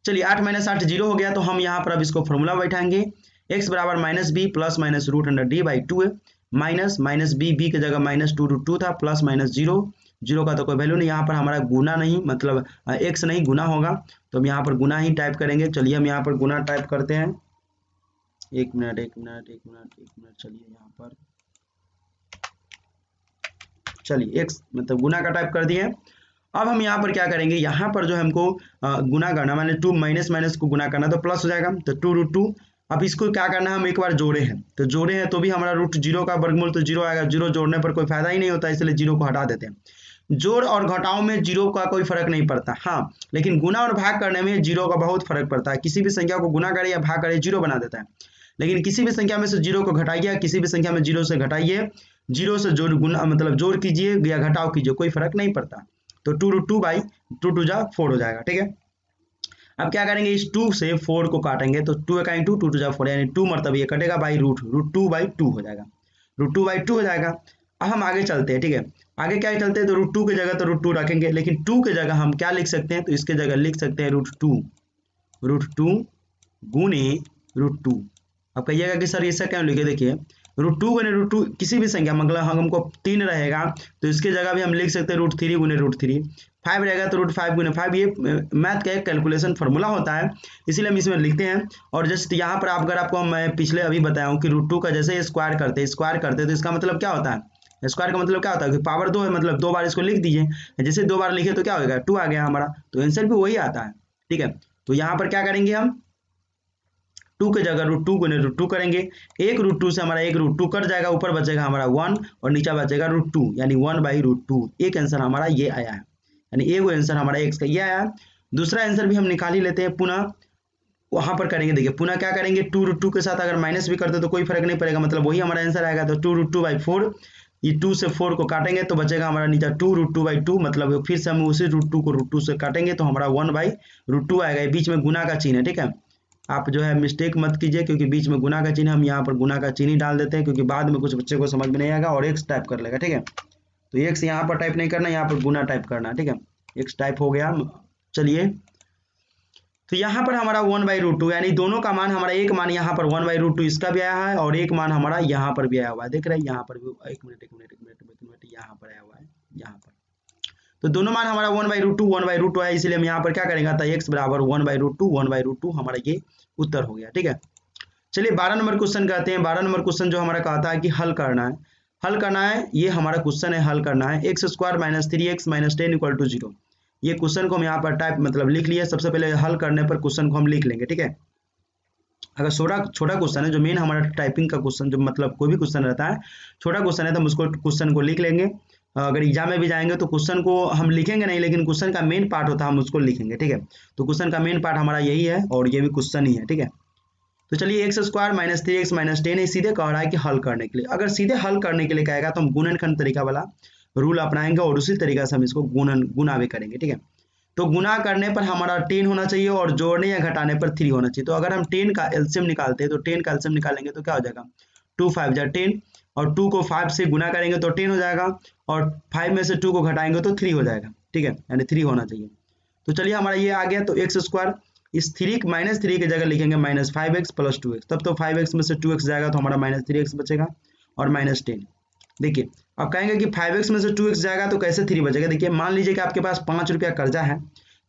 चलिए 8 - 8 0 हो गया, तो हम यहाँ पर अब इसको फॉर्मूला बैठाएंगे। x बराबर -b + -√d/2 है, माइनस b की जगह -2√2 था, प्लस -0, 0 का तो कोई वैल्यू नहीं, यहाँ पर हमारा गुना नहीं, मतलब x नहीं गुना होगा, तो हम यहाँ पर गुना ही टाइप करेंगे। चलिए हम यहाँ पर गुना टाइप करते हैं। एक मिनट, चलिए यहाँ पर, चलिए x मतलब गुना का टाइप कर दिए। अब हम यहाँ पर क्या करेंगे, यहाँ पर जो हमको गुना करना, माने 2 माइनस को गुना करना, तो प्लस हो जाएगा, तो 2√2। अब इसको क्या करना है, हम एक बार जोड़े हैं, तो जोड़े हैं तो भी हमारा √0 का वर्गमूल तो 0 आएगा। 0 जोड़ने पर कोई फायदा ही नहीं होता, इसलिए 0 को हटा देते हैं। जोड़ और घटाव में 0 का कोई फर्क नहीं पड़ता, हाँ, लेकिन गुना और भाग करने में 0 का बहुत फर्क पड़ता है। किसी भी संख्या को गुना करे या भाग करे 0 बना देता है, लेकिन किसी भी संख्या में से 0 को घटाइए, किसी भी संख्या में 0 से घटाइए, 0 से जोड़ गुना मतलब जोड़ कीजिए या घटाव कीजिए, कोई फर्क नहीं पड़ता। तो 2√2 जा 4 हो जाएगा, ठीक है। अब क्या करेंगे, इस 2 से 4 को काटेंगे, तो 2 × 2 2 जा 4, यानी 2 मरतब ये कटेगा बाई √2/2 हो जाएगा, √2/2 हो जाएगा। अब हम आगे चलते हैं, ठीक है। आगे क्या चलते हैं, तो √2 की जगह तो √2 रखेंगे, लेकिन 2 की जगह हम क्या लिख सकते हैं, तो इसके जगह लिख सकते हैं √2 गुने √2। अब कहिएगा कि सर ऐसा क्यों लिखे, देखिए √2 गुने √2 किसी भी संख्या, मतलब हमको 3 रहेगा तो इसके जगह भी हम लिख सकते हैं √3 गुने √3, 5 रहेगा तो √5 गुने 5। ये मैथ का एक कैलकुलेशन फार्मूला होता है, इसीलिए हम इसमें लिखते हैं। और जैसे यहाँ पर अगर आपको मैं पिछले अभी बताया हूँ कि √2 का जैसे स्क्वायर करते तो इसका मतलब क्या होता है, स्क्वायर का मतलब क्या होता है कि पावर 2 है, मतलब 2 बार इसको लिख दीजिए, जैसे 2 बार लिखे तो क्या होगा, 2 आ गया हमारा, तो आंसर भी वही आता है, ठीक है। तो यहाँ पर क्या करेंगे, हम 2 के जगह √2 गुने √2 करेंगे। एक √2 से हमारा एक √2 कट जाएगा, ऊपर बचेगा हमारा 1 और नीचे बचेगा √2, यानी 1/√2। एक आंसर हमारा ये आया है, यानी एक आंसर हमारा x का ये आया है। दूसरा आंसर भी हम निकाल ही लेते हैं, पुनः वहां पर करेंगे। देखिए पुनः क्या करेंगे, 2√2 के साथ अगर माइनस भी करते तो कोई फर्क नहीं पड़ेगा, मतलब वही हमारा आंसर आएगा। तो 2√2/4, ये 2 से 4 को काटेंगे तो बचेगा हमारा नीचे 2√2/2, मतलब फिर से हम उसी √2 को √2 से काटेंगे तो हमारा 1/√2 आएगा। बीच में गुना का चिन्ह है, ठीक है। आप जो है मिस्टेक मत कीजिए, क्योंकि बीच में गुना का चिन्ह, हम यहाँ पर गुना का चिन्ह ही डाल देते हैं, क्योंकि बाद में कुछ बच्चे को समझ में नहीं आएगा और x टाइप कर लेगा, ठीक है। तो x यहाँ पर टाइप नहीं करना, यहाँ पर गुना टाइप करना, ठीक है। x टाइप हो गया। चलिए तो यहाँ पर हमारा 1/√2 यानी दोनों का मान हमारा, एक मान यहाँ पर 1/√2 इसका भी आया है और एक मान हमारा यहाँ पर भी आया हुआ है। देख रहे हैं यहाँ पर भी, एक मिनट यहाँ पर आया हुआ है, यहाँ पर तो दोनों मान हमारा 1/√2 है, इसलिए हम यहाँ पर क्या करेंगे था x बराबर 1/√2 हमारा ये उत्तर हो गया। ठीक है, चलिए 12 नंबर क्वेश्चन कहते हैं। 12 नंबर क्वेश्चन जो हमारा कहता है कि हल करना है, ये हमारा क्वेश्चन है, हल करना है। x² - 3x - 10 = 0। ये क्वेश्चन को हम यहाँ पर टाइप मतलब लिख लिए। सबसे पहले हल करने पर क्वेश्चन को हम लिख लेंगे। ठीक है, अगर छोटा क्वेश्चन है, जो मेन हमारा टाइपिंग का क्वेश्चन, जो मतलब कोई भी क्वेश्चन रहता है, छोटा क्वेश्चन है तो हम उसको क्वेश्चन को लिख लेंगे। अगर एग्जाम में भी जाएंगे तो क्वेश्चन को हम लिखेंगे नहीं, लेकिन क्वेश्चन का मेन पार्ट होता है हम उसको लिखेंगे। ठीक है, तो क्वेश्चन का मेन पार्ट हमारा यही है और ये भी क्वेश्चन ही है। ठीक है, तो चलिए x² - 3x - 10 सीधे कह रहा है कि हल करने के लिए। अगर सीधे हल करने के लिए कहेगा तो हम गुणनखंड तरीका वाला रूल अपनाएंगे और उसी तरीका से हम इसको गुना भी करेंगे। ठीक है, तो गुना करने पर हमारा 10 होना चाहिए और जोड़ने या घटाने पर 3 होना चाहिए। तो अगर हम 10 का एलसीएम निकालते हैं तो 10 का एलसीएम निकालेंगे तो क्या हो जाएगा, 2 × 5 = 10 और 2 को 5 से गुना करेंगे तो 10 हो जाएगा और 5 में से 2 को घटाएंगे तो 3 हो जाएगा। ठीक है, यानी 3 होना चाहिए। तो चलिए हमारा ये आ गया। तो x², इस 3 -3 की जगह लिखेंगे -5x + 2x, तब तो 5x में से 2x जाएगा तो हमारा -3x बचेगा और -10। देखिए अब कहेंगे कि 5x में से 2x जाएगा तो कैसे 3 बचेगा। देखिए मान लीजिए कि आपके पास 5 रुपया कर्जा है,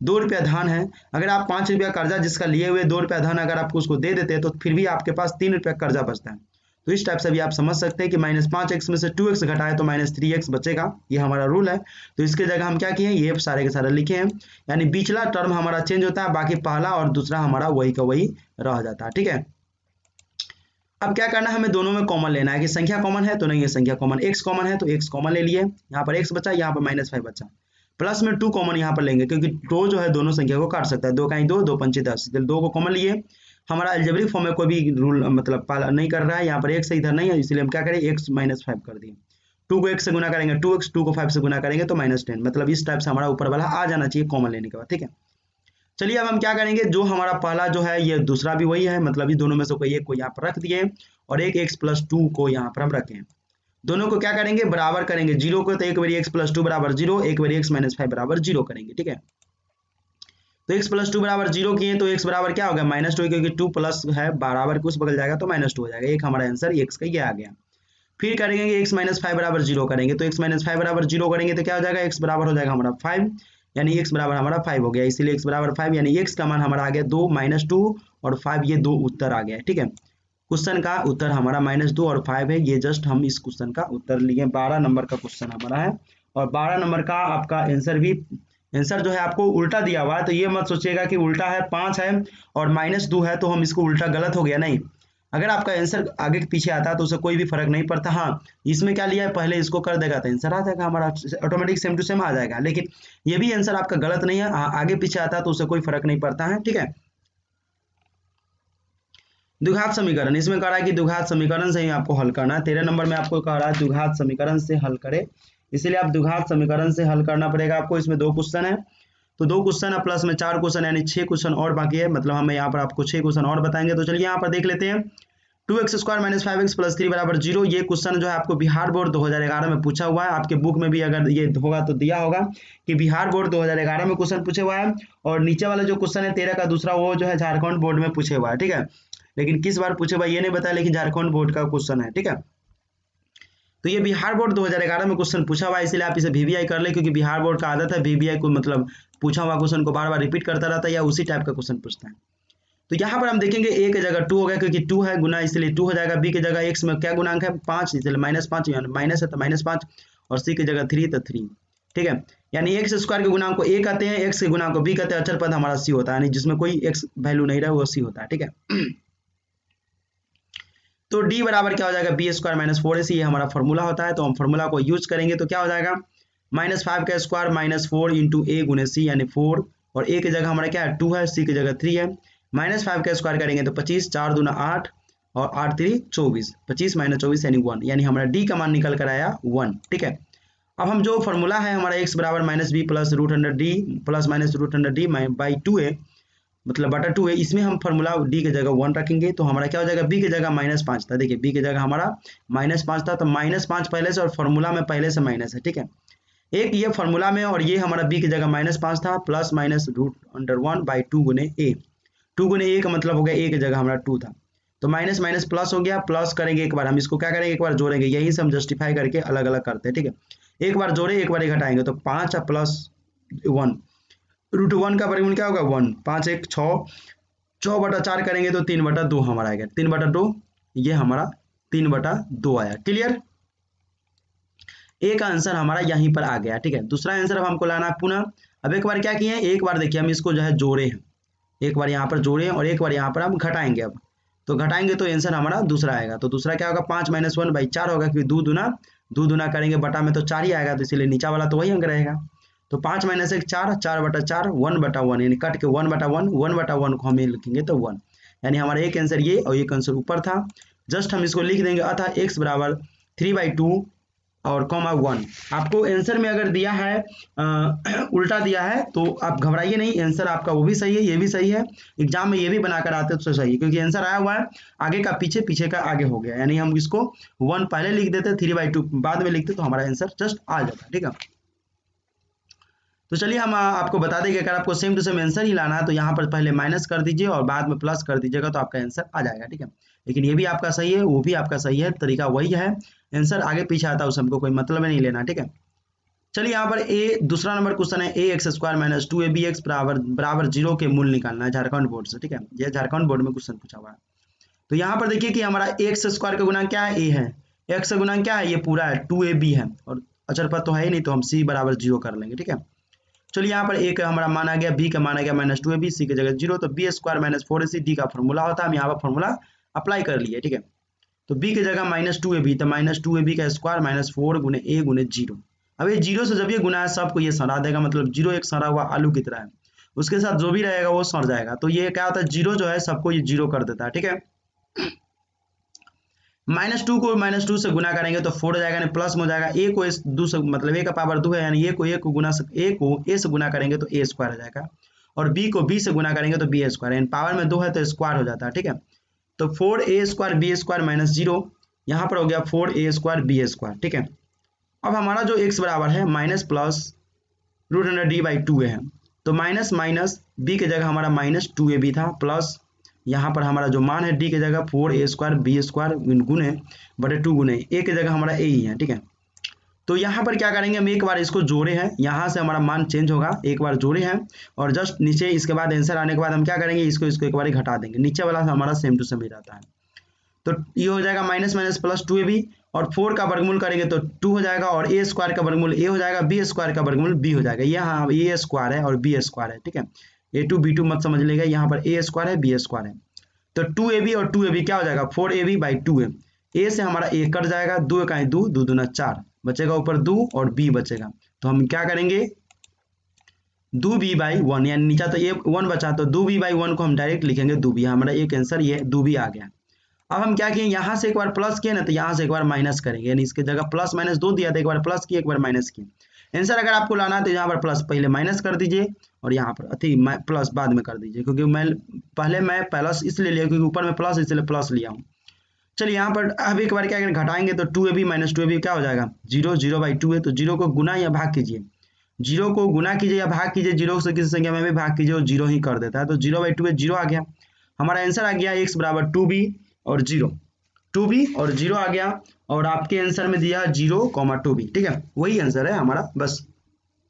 2 रुपया धन है। अगर आप 5 रुपया कर्जा जिसका लिए हुए 2 रुपया धन अगर आपको उसको दे देते हैं तो फिर भी आपके पास 3 रुपया कर्जा बचता है। तो इस टाइप से भी आप समझ सकते हैं कि -5x में से 2x घटाए तो -3x बचेगा। ये हमारा रूल है। तो इसके जगह हम क्या किए, ये सारे के सारे लिखे हैं, यानी पिछला टर्म हमारा चेंज होता है, बाकी पहला और दूसरा हमारा वही का वही रह जाता है। ठीक है, अब क्या करना है, हमें दोनों में कॉमन लेना है कि संख्या कॉमन है तो नहीं है संख्या कॉमन, x कॉमन है तो x कॉमन ले लिए, यहाँ पर x बचा, यहाँ पर -5 बचा, प्लस में 2 कॉमन यहाँ पर लेंगे क्योंकि 2 जो है दोनों संख्या को काट सकता है, 2 का 2, 2 पंचे 10, 2 को कॉमन लिए। हमारा अलजेब्रिक फॉर्म में कोई भी रूल मतलब पालन नहीं कर रहा है, यहाँ पर x इधर नहीं है, इसलिए हम क्या करें, x -5 कर दिए। 2 को 1 से गुना करेंगे 2x, 2 को 5 से गुना करेंगे तो -10, मतलब इस टाइप से हमारा ऊपर वाला आ जाना चाहिए कॉमन लेने के बाद। ठीक है, चलिए अब हम क्या करेंगे, जो हमारा पहला जो है ये दूसरा भी वही है, मतलब इस दोनों में से कोई एक को यहाँ पर रख दिए और एक x + 2 को यहाँ पर हम रखें। दोनों को क्या करेंगे, बराबर करेंगे। 0 को तो एक बारी x + 2 बराबर 0, एक बारी x - 5 बराबर 0 करेंगे। ठीक है, तो x + 2 बराबर 0 किए तो x बराबर क्या हो गया, -2, क्योंकि 2 प्लस है बराबर के उस बगल जाएगा तो -2 हो जाएगा। एक हमारा आंसर x का ये आ गया। फिर करेंगे x - 5 बराबर 0 करेंगे, तो x - 5 बराबर 0 करेंगे तो क्या हो जाएगा, x बराबर हो जाएगा हमारा 5, यानी x बराबर हमारा 5 हो गया, इसलिए x बराबर 5 यानी x का मान हमारा आ गया 2 -2 और 5, ये 2 उत्तर आ गया। ठीक है, क्वेश्चन का उत्तर हमारा -2 और 5 है। ये जस्ट हम इस क्वेश्चन का उत्तर लिए। 12 नंबर का क्वेश्चन हमारा है और 12 नंबर का आपका आंसर जो है आपको उल्टा दिया हुआ है, तो ये मत सोचिएगा कि उल्टा है, 5 है और -2 है तो हम इसको उल्टा गलत हो गया, नहीं। अगर आपका आंसर आगे पीछे आता है तो उससे कोई भी फर्क नहीं पड़ता। हाँ, इसमें क्या लिया है, पहले इसको कर देगा तो आंसर आ जाएगा हमारा, ऑटोमेटिक सेम टू सेम आ जाएगा। लेकिन ये भी आंसर आपका गलत नहीं है, आगे पीछे आता है तो उससे कोई फर्क नहीं पड़ता है। ठीक है, द्विघात समीकरण, इसमें कह रहा है कि द्विघात समीकरण से ही आपको हल करना है। 13 नंबर में आपको कह रहा है द्विघात समीकरण से हल करे, इसीलिए आप द्विघात समीकरण से हल करना पड़ेगा आपको। इसमें 2 क्वेश्चन है, तो 2 क्वेश्चन है प्लस में 4 क्वेश्चन, यानी 6 क्वेश्चन और बाकी है, मतलब हमें यहाँ पर आपको 6 क्वेश्चन और बताएंगे। तो चलिए यहाँ पर देख लेते हैं। 2x² - 5x + 3 बराबर 0, ये क्वेश्चन जो है आपको बिहार बोर्ड 2011 में पूछा हुआ है। आपके बुक में भी अगर ये होगा तो दिया होगा कि बिहार बोर्ड 2011 में क्वेश्चन पूछे हुआ है, और नीचे वाला जो क्वेश्चन है 13 का दूसरा, वो जो है झारखंड बोर्ड में पूछे हुआ है। ठीक है, लेकिन किस बार पूछे हुआ ये नहीं बताया, लेकिन झारखंड बोर्ड का क्वेश्चन है। ठीक है, तो ये बिहार बोर्ड 2011 में क्वेश्चन पूछा हुआ है, इसलिए आप इसे VBI कर ले, क्योंकि बिहार बोर्ड का आदत है VBI को मतलब पूछा हुआ क्वेश्चन को बार बार रिपीट करता रहता है या उसी टाइप का क्वेश्चन पूछता है। तो यहाँ पर हम देखेंगे a की जगह 2 हो गया, क्योंकि 2 है गुना, इसलिए 2 हो जाएगा। b की जगह x में क्या गुणांक है, 5, इसलिए -5, माइनस है तो -5, और c की जगह 3 तो 3। ठीक है, यानी x² के गुणांक को a कहते हैं, x के गुणांक को b कहते हैं, अचर पद हमारा c होता है, यानी जिसमें कोई x वैल्यू नहीं रहा वो c होता है। ठीक है, तो d बराबर क्या हो जाएगा, b² - 4ac, ये हमारा फॉर्मूला होता है। तो हम फॉर्मूला को यूज करेंगे तो क्या हो जाएगा, -5 का स्क्वायर -4 × a गुने c, यानी 4, और a की जगह हमारा क्या है 2 है, c की जगह 3 है। -5 का स्क्वायर करेंगे तो 25, 4 दूना 8 और 8 3 24, 25 - 24 यानी 1, यानी हमारा d का मान निकल कर आया 1। ठीक है, अब हम जो फॉर्मूला है हमारा x बराबर -b + √100d plus -√100d by 2a मतलब बटा 2 है, इसमें हम फॉर्मूला d की जगह 1 रखेंगे तो हमारा क्या हो जाएगा, b की जगह -5 था। देखिए b की जगह हमारा -5 था, तो -5 पहले से और फॉर्मूला में पहले से माइनस है। ठीक है, एक ये फॉर्मूला में, और ये हमारा b की जगह -5 था, प्लस माइनस √1/2 गुने a। 2 गुने a का मतलब हो गया a की जगह हमारा 2 था, तो माइनस माइनस प्लस हो गया। प्लस करेंगे एक बार, हम इसको क्या करेंगे, एक बार जोड़ेंगे, यही से हम जस्टिफाई करके अलग अलग करते हैं, ठीक है। एक बार जोड़े एक बार ही घटाएंगे, तो 5 प्लस 1, √1 का वर्गमूल क्या होगा 1, 5 1 6, 6/4 करेंगे तो 3/2 हमारा आएगा, 3/2, ये हमारा 3/2 आया। क्लियर, ए का आंसर हमारा यहीं पर आ गया, ठीक है। दूसरा आंसर अब हमको लाना है पुनः। अब एक बार क्या किए हैं, एक बार देखिए हम इसको जो है जोड़े हैं, एक बार यहाँ पर जोड़े और एक बार यहाँ पर हम घटाएंगे। अब तो घटाएंगे तो आंसर हमारा दूसरा आएगा, तो दूसरा क्या होगा 5 - 1/4 होगा, क्योंकि 2 दूना करेंगे बटा में तो 4 ही आएगा, तो इसीलिए नीचा वाला तो वही अंक रहेगा। तो 5 - 1 4, 4/4, 1/1, यानी कट के 1/1, 1/1 को हम लिखेंगे तो 1, यानी हमारा एक आंसर ये और एक आंसर ऊपर था। जस्ट हम इसको लिख देंगे, अतः x बराबर 3/2 और कॉमा 1। आपको आंसर में अगर दिया है उल्टा दिया है तो आप घबराइए नहीं, आंसर आपका वो भी सही है, ये भी सही है। एग्जाम में ये भी बनाकर आते तो सही है, क्योंकि आंसर आया हुआ है आगे का पीछे, पीछे का आगे हो गया, यानी हम इसको 1 पहले लिख देते, 3/2 बाद में लिखते, तो हमारा आंसर जस्ट आ जाता, ठीक है। तो चलिए हम आपको बता दें कि अगर आपको सेम टू सेम आंसर ही लाना है तो यहाँ पर पहले माइनस कर दीजिए और बाद में प्लस कर दीजिएगा, तो आपका आंसर आ जाएगा, ठीक है। लेकिन ये भी आपका सही है, वो भी आपका सही है, तरीका वही है। आंसर आगे पीछे आता है उससे हमको कोई मतलब नहीं लेना, ठीक है। चलिए यहाँ पर ए दूसरा नंबर क्वेश्चन है, ax² - 2abx बराबर 0 के मूल निकालना है झारखंड बोर्ड से, ठीक है। यह झारखंड बोर्ड में क्वेश्चन पूछा हुआ है। तो यहाँ पर देखिए कि हमारा x² का गुणांक क्या है, a है, x का गुणांक क्या है, ये पूरा है 2ab है, और अचर पद तो है ही नहीं, तो हम c बराबर 0 कर लेंगे, ठीक है। चलिए यहाँ पर a का हमारा माना गया, b का माना गया -2ab, c की जगह 0, तो b² - 4ac d का फॉर्मूला होता है, हम यहाँ पर फॉर्मूला अप्लाई कर लिए, ठीक है। तो b की जगह -2ab, तो -2ab का स्क्वायर -4 गुने a गुने 0। अब ये 0 से जब ये गुना है सबको ये सड़ा देगा, मतलब 0 एक सड़ा हुआ आलू की तरह है, उसके साथ जो भी रहेगा वो सड़ जाएगा। तो ये क्या होता है, 0 जो है सबको ये 0 कर देता है, ठीक है। -2 को -2 से गुना करेंगे तो 4 हो जाएगा, यानी प्लस में हो जाएगा। a को 2 से मतलब a का पावर 2 है, यानी a को गुना a से गुना करेंगे तो a स्क्वायर हो जाएगा, और b को b से गुना करेंगे तो b स्क्वायर, यानी पावर में 2 है तो स्क्वायर हो जाता है, ठीक है। तो 4a² b² - 0, यहाँ पर हो गया 4a² b², ठीक है। अब हमारा जो x बराबर है माइनस प्लस √d/2 है, तो माइनस माइनस b की जगह हमारा -2ab था, प्लस यहाँ पर हमारा जो मान है d की जगह 4a² b² गुने बटे 2 गुने a की जगह हमारा a ही है, ठीक है। तो यहाँ पर क्या करेंगे, हम एक बार इसको जोड़े हैं, यहाँ से हमारा मान चेंज होगा, एक बार जोड़े हैं और जस्ट नीचे इसके बाद आंसर आने के बाद हम क्या करेंगे, इसको एक बार घटा देंगे, नीचे वाला हमारा सेम टू सेम ही रहता है। तो ये हो जाएगा माइनस माइनस प्लस 2ab, और 4 का वर्गमूल करेंगे तो 2 हो जाएगा, और a² का वर्गमूल a हो जाएगा, b² का वर्गमूल b हो जाएगा। यहाँ a² है और b² है, ठीक है। a2 b2 मत समझ लेगा, यहाँ पर a² है b² है। तो 2ab और 2ab क्या हो जाएगा, 4ab/2 है। a से हमारा a कट जाएगा, 2 का 2, 2 दूना 4 बचेगा, ऊपर 2 और b बचेगा, तो हम क्या करेंगे 2b/1, यानी नीचा तो ये 1 बचा, तो 2b/1 को हम डायरेक्ट लिखेंगे 2b, हमारा एक आंसर ये 2b आ गया। अब हम क्या किए, यहाँ से एक बार प्लस किए ना, तो यहाँ से एक बार माइनस करेंगे, यानी इसके जगह प्लस माइनस 2 दिया था, एक बार प्लस किए एक बार माइनस किए। आंसर अगर आपको लाना है तो यहाँ पर प्लस पहले माइनस कर दीजिए और यहाँ पर अति प्लस बाद में कर दीजिए, क्योंकि मैं प्लस इसलिए लिया क्योंकि ऊपर में प्लस, इसलिए प्लस लिया हूँ। चलिए यहाँ पर अब एक बार क्या करें, घटाएंगे तो 2ab - 2ab क्या हो जाएगा 0, 0/2 है, तो 0 को गुना या भाग कीजिए, 0 को गुना कीजिए या भाग कीजिए, 0 से किसी संख्या में भी भाग कीजिए और 0 ही कर देता है, तो 0/2 है, 0 आ गया। हमारा आंसर आ गया x बराबर 2b और 0, 2b और 0 आ गया, और आपके आंसर में दिया 0,2b, ठीक है, वही आंसर है हमारा, बस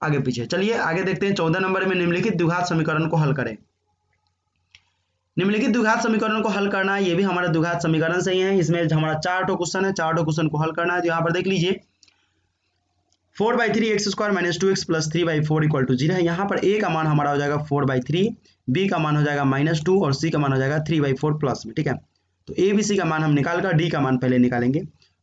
आगे पीछे। चलिए आगे देखते हैं 14 नंबर में, निम्नलिखित द्विघात समीकरण को हल करें। निम्नलिखित द्विघात समीकरण को हल करना है, ये भी हमारा द्विघात समीकरण से ही है, इसमें हमारा 4 क्वेश्चन है, 4 क्वेश्चन को हल करना है। तो यहाँ पर देख लीजिए 4/3x² - 2x + 3/4 = 0 है। यहाँ पर a का मान हमारा हो जाएगा 4/3, b का मान हो जाएगा -2 और c का मान हो जाएगा 3/4 प्लस में, ठीक है। तो a b c का मान हम निकाल कर d का मान पहले निकालेंगे,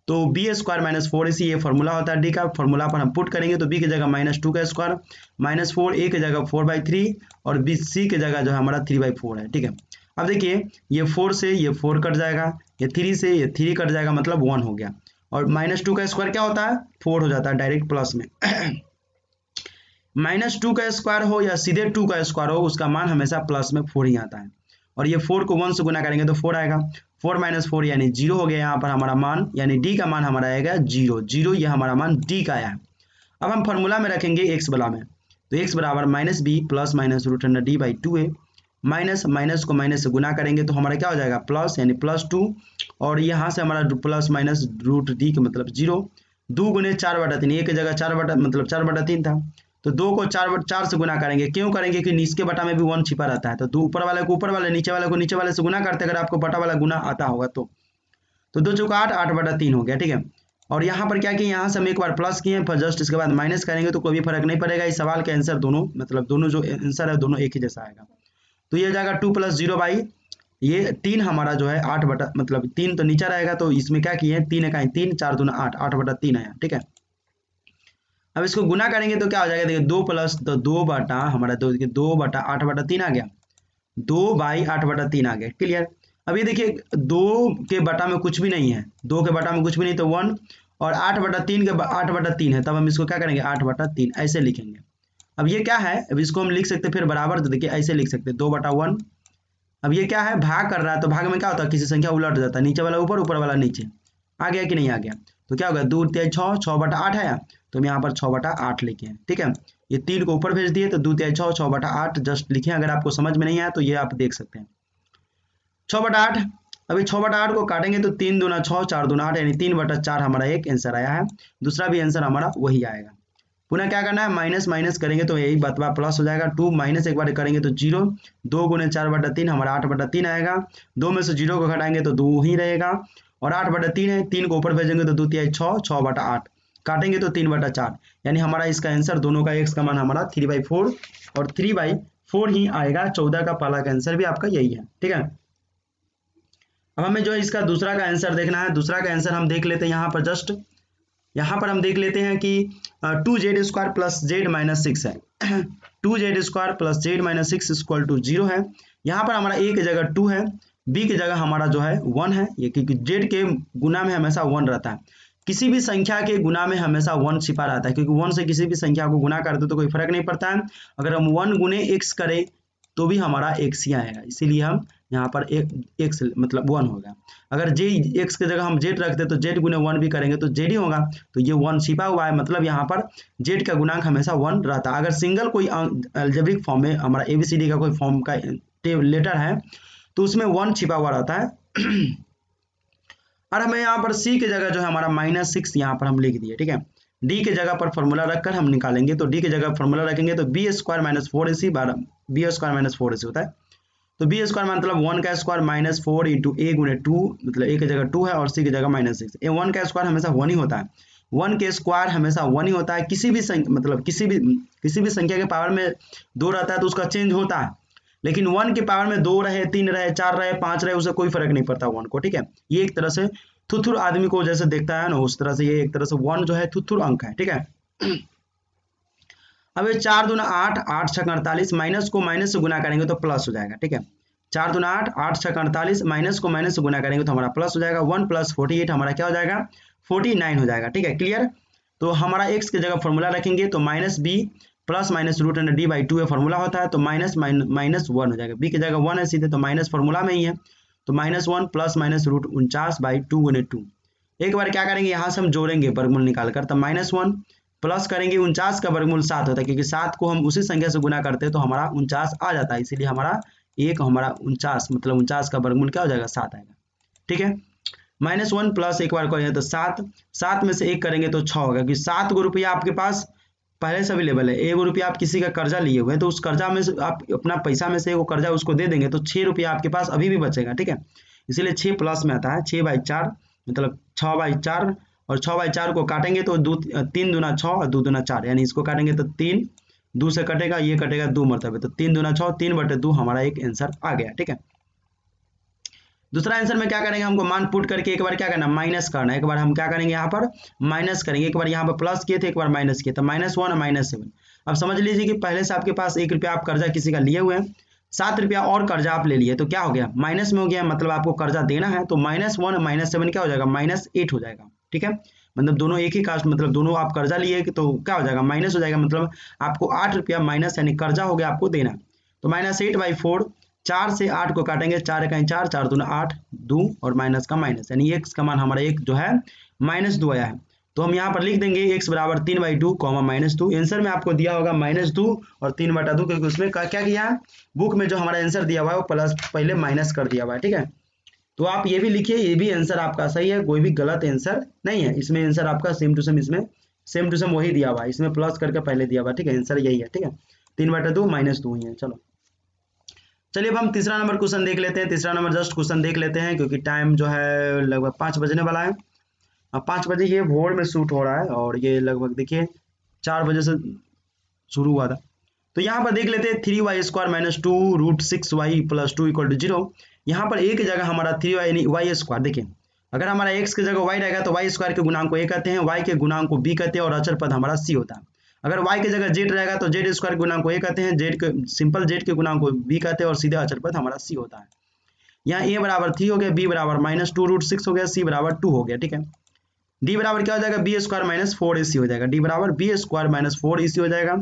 तो b² - 4ac ये फॉर्मूला होता है, d का फॉर्मूला पर हम पुट करेंगे, तो b की जगह -2 का स्क्वायर -4, a की जगह 4/3 और b c की जगह जो हमारा 3/4 है, ठीक है। अब देखिए ये 4 से ये 4 कट जाएगा, ये 3 से ये 3 कट जाएगा, मतलब 1 हो गया, और -2 का स्क्वायर क्या होता है 4 हो जाता है डायरेक्ट प्लस में। -2 का स्क्वायर हो या सीधे 2 का स्क्वायर हो, उसका मान हमेशा प्लस में 4 ही आता है, और ये 4 को 1 से गुना करेंगे तो 4 आएगा, 4 - 4 यानी 0 हो गया यहाँ पर हमारा मान, यानी d का मान हमारा आएगा 0, 0 ये हमारा मान d का आया है। अब हम फॉर्मूला में रखेंगे एक्स वाला में, तो एक्स बराबर minus b plus minus root under D by 2 है, माइनस माइनस को माइनस से गुना करेंगे तो हमारा क्या हो जाएगा प्लस यानी प्लस 2, और यहाँ से हमारा प्लस माइनस रूट डी का मतलब 0, 2 गुने 4/3, एक की जगह 4/3 था, तो 2 को 4 से गुना करेंगे, क्यों करेंगे कि नीचे के बटा में भी 1 छिपा रहता है, तो ऊपर वाले को ऊपर वाले, नीचे वाले को नीचे वाले से गुना करते, अगर आपको बटा वाला गुना आता होगा तो 2 चौका 8, 8/3 हो गया, ठीक है। और यहाँ पर क्या किए, यहाँ से हम एक बार प्लस किए, फिर जस्ट इसके बाद माइनस करेंगे तो कोई भी फर्क नहीं पड़ेगा, इस सवाल के आंसर दोनों मतलब दोनों जो आंसर है दोनों एक ही जैसा आएगा। तो ये जाएगा 2 + 0 बाई ये 3 हमारा जो है 8 बटा मतलब 3 तो नीचे रहेगा, तो इसमें क्या किए 3 इकाई 3, 4 दूना 8, 8/3 आया, ठीक है। अब इसको गुना करेंगे तो क्या हो जाएगा, देखिए 2 प्लस तो 2 बटा हमारा 2 बटा 8/3 आ गया, 2 बाई 8/3 आ गया, क्लियर। अब ये देखिए 2 के बटा में कुछ भी नहीं है, 2 के बटा में कुछ भी नहीं तो 1, और 8/3 के 8/3 है, तब हम इसको क्या करेंगे 8/3 ऐसे लिखेंगे। अब ये क्या है, अब इसको हम लिख सकते हैं फिर बराबर, तो देखिए ऐसे लिख सकते हैं 2/1। अब ये क्या है, भाग कर रहा है, तो भाग में क्या होता है किसी संख्या उलट जाता है, नीचे वाला ऊपर, ऊपर वाला नीचे, आ गया कि नहीं आ गया, तो क्या होगा 2 × 6, 6/8 आया, तो हम यहाँ पर 6/8 लिखे हैं, ठीक है। ये 3 को ऊपर भेज दिए तो 2 × 6, 6/8 जस्ट लिखे, अगर आपको समझ में नहीं आया तो ये आप देख सकते हैं 6/8। अभी 6/8 को काटेंगे तो 3 दूना 6, 4 दूना 8, यानी 3/4 हमारा एक आंसर आया है, दूसरा भी आंसर हमारा वही आएगा। पुनः क्या करना है, माइनस माइनस करेंगे तो यही बतवा प्लस हो जाएगा, 2 माइनस एक बार करेंगे तो 0, 2 गुने 4/3 हमारा 8/3 आएगा, 2 में से 0 को घटाएंगे तो 2 ही रहेगा, और 8/3 है, 3 को ऊपर भेजेंगे तो 2 × 6, 6/8 काटेंगे तो 3/4, यानी हमारा इसका आंसर दोनों का एक्स का मान हमारा 3/4 और 3/4 ही आएगा। 14 का पहला का आंसर भी आपका यही है, ठीक है। अब हमें जो है इसका दूसरा का आंसर देखना है, दूसरा का आंसर हम देख लेते हैं यहाँ पर, जस्ट यहाँ पर हम देख लेते हैं कि 2z² प्लस z माइनस 6 है 2z² plus z minus 6 equal to 0 है। यहाँ पर हमारा a की जगह 2 है, b की जगह हमारा जो है 1 है, ये क्योंकि z के गुना में हमेशा 1 रहता है, किसी भी संख्या के गुना में हमेशा 1 छिपा रहता है, क्योंकि 1 से किसी भी संख्या को गुना करते तो कोई फर्क नहीं पड़ता है, अगर हम 1 गुने x करें तो भी हमारा x ही आएगा, इसीलिए हम यहाँ पर x मतलब 1 होगा। अगर j x की जगह हम z रखते तो z गुने 1 भी करेंगे तो z ही होगा, तो ये 1 छिपा हुआ है, मतलब यहाँ पर z का गुणांक हमेशा 1 रहता है। अगर सिंगल कोई अलजेब्रिक फॉर्म में हमारा ABCD का कोई फॉर्म का लेटर है तो उसमें 1 छिपा हुआ रहता है और हमें यहाँ पर c की जगह जो है हमारा -6 यहाँ पर हम लिख दिए, ठीक है। d की जगह पर फॉर्मूला रखकर हम निकालेंगे, तो d की जगह फॉर्मूला रखेंगे तो b² - 4ac b² - 4ac होता है, तो b² मतलब 1 का स्क्वायर -4 × a गुने 2, मतलब a की जगह 2 है और c की जगह -6, ये 1 का स्क्वायर हमेशा 1 ही होता है, 1 के स्क्वायर हमेशा 1 ही होता है, किसी भी मतलब किसी भी संख्या के पावर में 2 रहता है तो उसका चेंज होता है, लेकिन 1 के पावर में 2 रहे, 3 रहे, 4 रहे, 5 रहे, उससे कोई फर्क नहीं पड़ता 1 को, ठीक है। ये एक तरह से थुथुर आदमी को जैसे देखता है ना, उस तरह से ये एक तरह से 1 जो है थुथुर अंक है, ठीक है। अब ये 4 दूना 8, 8 × 6 = 48, माइनस को माइनस से गुना करेंगे तो प्लस हो जाएगा, ठीक है। 4 दूना 8, 8 × 6 = 48, माइनस को माइनस से गुना करेंगे तो हमारा प्लस हो जाएगा, 1 + 48 हमारा क्या हो जाएगा 49 हो जाएगा, ठीक है, क्लियर। तो हमारा x की जगह फॉर्मूला रखेंगे तो -b plus minus root under d by 2 है फॉर्मूला होता है, तो -1 हो जाएगा, b की जगह 1 है सीधे, तो माइनस फॉर्मूला में ही है, तो -1 प्लस माइनस रूट 49/2 गुने 2। एक बार क्या करेंगे यहाँ से हम जोड़ेंगे वर्गमूल निकालकर, तो -1 प्लस करेंगे 49 का वर्गमूल 7 होता है, क्योंकि 7 को हम उसी संख्या से गुना करते हैं तो हमारा 49 आ जाता है, इसीलिए हमारा 49 मतलब 49 का वर्गमूल क्या हो जाएगा 7 आएगा, ठीक है। -1 प्लस एक बार करेंगे तो 7 में से 1 करेंगे तो 6 होगा, क्योंकि 7 गो रुपया आपके पास पहले से अवेलेबल है, 1 रुपया आप किसी का कर्जा लिए हुए हैं तो उस कर्जा में से आप अपना पैसा में से वो कर्जा उसको दे देंगे तो 6 रुपया आपके पास अभी भी बचेगा, ठीक है। इसीलिए 6 प्लस में आता है, 6/4 मतलब 6/4, और 6/4 को काटेंगे तो 3 दूना 6 और 2 दूना 4, यानी इसको काटेंगे तो 3 2 से कटेगा, ये कटेगा 2 मरतबे, तो 3 दूना 6, 3/2 हमारा एक आंसर आ गया, ठीक है। दूसरा आंसर में क्या करेंगे, हमको मान पुट करके एक बार क्या करना माइनस करना, एक बार हम क्या करेंगे यहाँ पर माइनस करेंगे, एक बार यहाँ पर प्लस किए थे, एक बार माइनस किए, तो -1 और -7। अब समझ लीजिए कि पहले से आपके पास 1 रुपया आप कर्जा किसी का लिए हुए हैं, 7 रुपया और कर्जा आप ले लिए, तो क्या हो गया माइनस में हो गया, मतलब आपको कर्जा देना है, तो -1 -7 क्या हो जाएगा -8 हो जाएगा, ठीक है। मतलब दोनों एक ही कास्ट, मतलब दोनों आप कर्जा लिए तो क्या हो जाएगा माइनस हो जाएगा, मतलब आपको 8 रुपया माइनस यानी कर्जा हो गया आपको देना, तो -8/4, 4 से 8 को काटेंगे, 4 × 4, 4 दूना 8, 2 और माइनस का माइनस, यानी x का मान हमारा एक जो है -2 आया है। तो हम यहाँ पर लिख देंगे x बराबर 3/2 -2। आंसर में आपको दिया होगा -2 और 3/2, क्योंकि उसमें क्या किया है, बुक में जो हमारा आंसर दिया हुआ है वो प्लस पहले माइनस कर दिया हुआ है, ठीक है। तो आप ये भी लिखिए, ये भी आंसर आपका सही है, कोई भी गलत आंसर नहीं है इसमें। आंसर आपका सेम टू सेम, इसमें सेम टू सेम वही दिया हुआ है, इसमें प्लस करके पहले दिया हुआ है, ठीक है। आंसर यही है, ठीक है, 3/2 -2 ही है। चलो चलिए अब हम तीसरा नंबर क्वेश्चन देख लेते हैं। तीसरा नंबर जस्ट क्वेश्चन देख लेते हैं, क्योंकि टाइम जो है लगभग 5 बजने वाला है। अब 5 बजे ये भोर में शूट हो रहा है और ये लगभग देखिए 4 बजे से शुरू हुआ था। तो यहाँ पर देख लेते हैं 3y² - 2√6y + 2 = 0। यहाँ पर एक जगह हमारा 3y यानी y², देखिए अगर हमारा x की जगह y रहेगा तो y² के गुणांक को a कहते हैं, y के गुणांक को b कहते हैं और अचर पद हमारा c होता है। अगर y की जगह z रहेगा तो z² के गुणांक को a कहते हैं, z के सिंपल z के गुणांक को b कहते हैं और सीधे अचर पद हमारा c होता है। यहाँ a बराबर 3 हो गया, b बराबर -2√6 हो गया, c बराबर 2 हो गया, ठीक है। d बराबर क्या हो जाएगा, b² - 4ac हो जाएगा, d बराबर b² - 4ac हो जाएगा।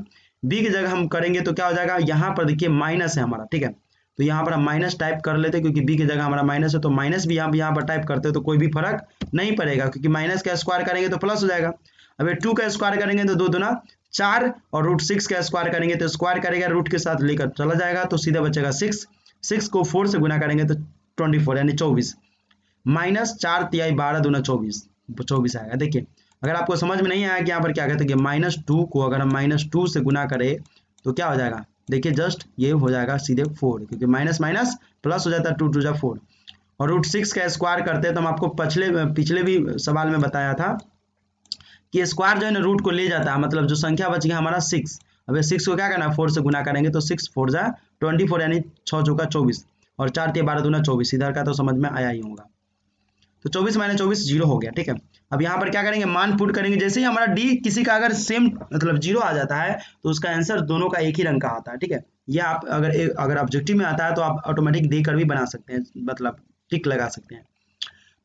b की जगह हम करेंगे तो क्या हो जाएगा, यहाँ पर देखिए माइनस है हमारा, ठीक है। तो यहाँ पर हम माइनस टाइप कर लेते हैं, क्योंकि b की जगह हमारा माइनस है, तो माइनस भी यहाँ पर टाइप करते हैं तो कोई भी फर्क नहीं पड़ेगा, क्योंकि माइनस का स्क्वायर करेंगे तो प्लस हो जाएगा। अब ये 2 का स्क्वायर करेंगे तो 2 दूना 4 और √6 का स्क्वायर करेंगे तो स्क्वायर करेगा रूट के साथ लेकर चला जाएगा, तो सीधा बचेगा 6। 6 को 4 से गुना करेंगे तो 24 यानी 24 -4 तिहाई 12 दूना 24 आएगा। देखिए अगर आपको समझ में नहीं आया कि यहाँ पर क्या कहते हैं कि -2 को अगर हम -2 से गुना करें तो क्या हो जाएगा, देखिए जस्ट ये हो जाएगा सीधे 4, क्योंकि माइनस माइनस प्लस हो जाता है, 2 2 जा 4। और √6 का स्क्वायर करते हैं तो हम आपको पिछले भी सवाल में बताया था कि स्क्वायर जो है ना रूट को ले जाता है, मतलब जो संख्या बच गया हमारा 6। अब ये 6 को क्या करना है, 4 से गुना करेंगे तो 6 4 जा 24 यानी 6 चौका 24 और 4 तिया 12 दूना 24, इधर का तो समझ में आया ही होगा। तो 24 - 24 0 हो गया, ठीक है। अब यहाँ पर क्या करेंगे, मान पुट करेंगे। जैसे ही हमारा डी किसी का अगर सेम मतलब 0 आ जाता है तो उसका आंसर दोनों का एक ही रंग का आता है, ठीक है। या आप अगर ऑब्जेक्टिव में आता है तो आप ऑटोमेटिक देकर भी बना सकते हैं, मतलब टिक लगा सकते हैं।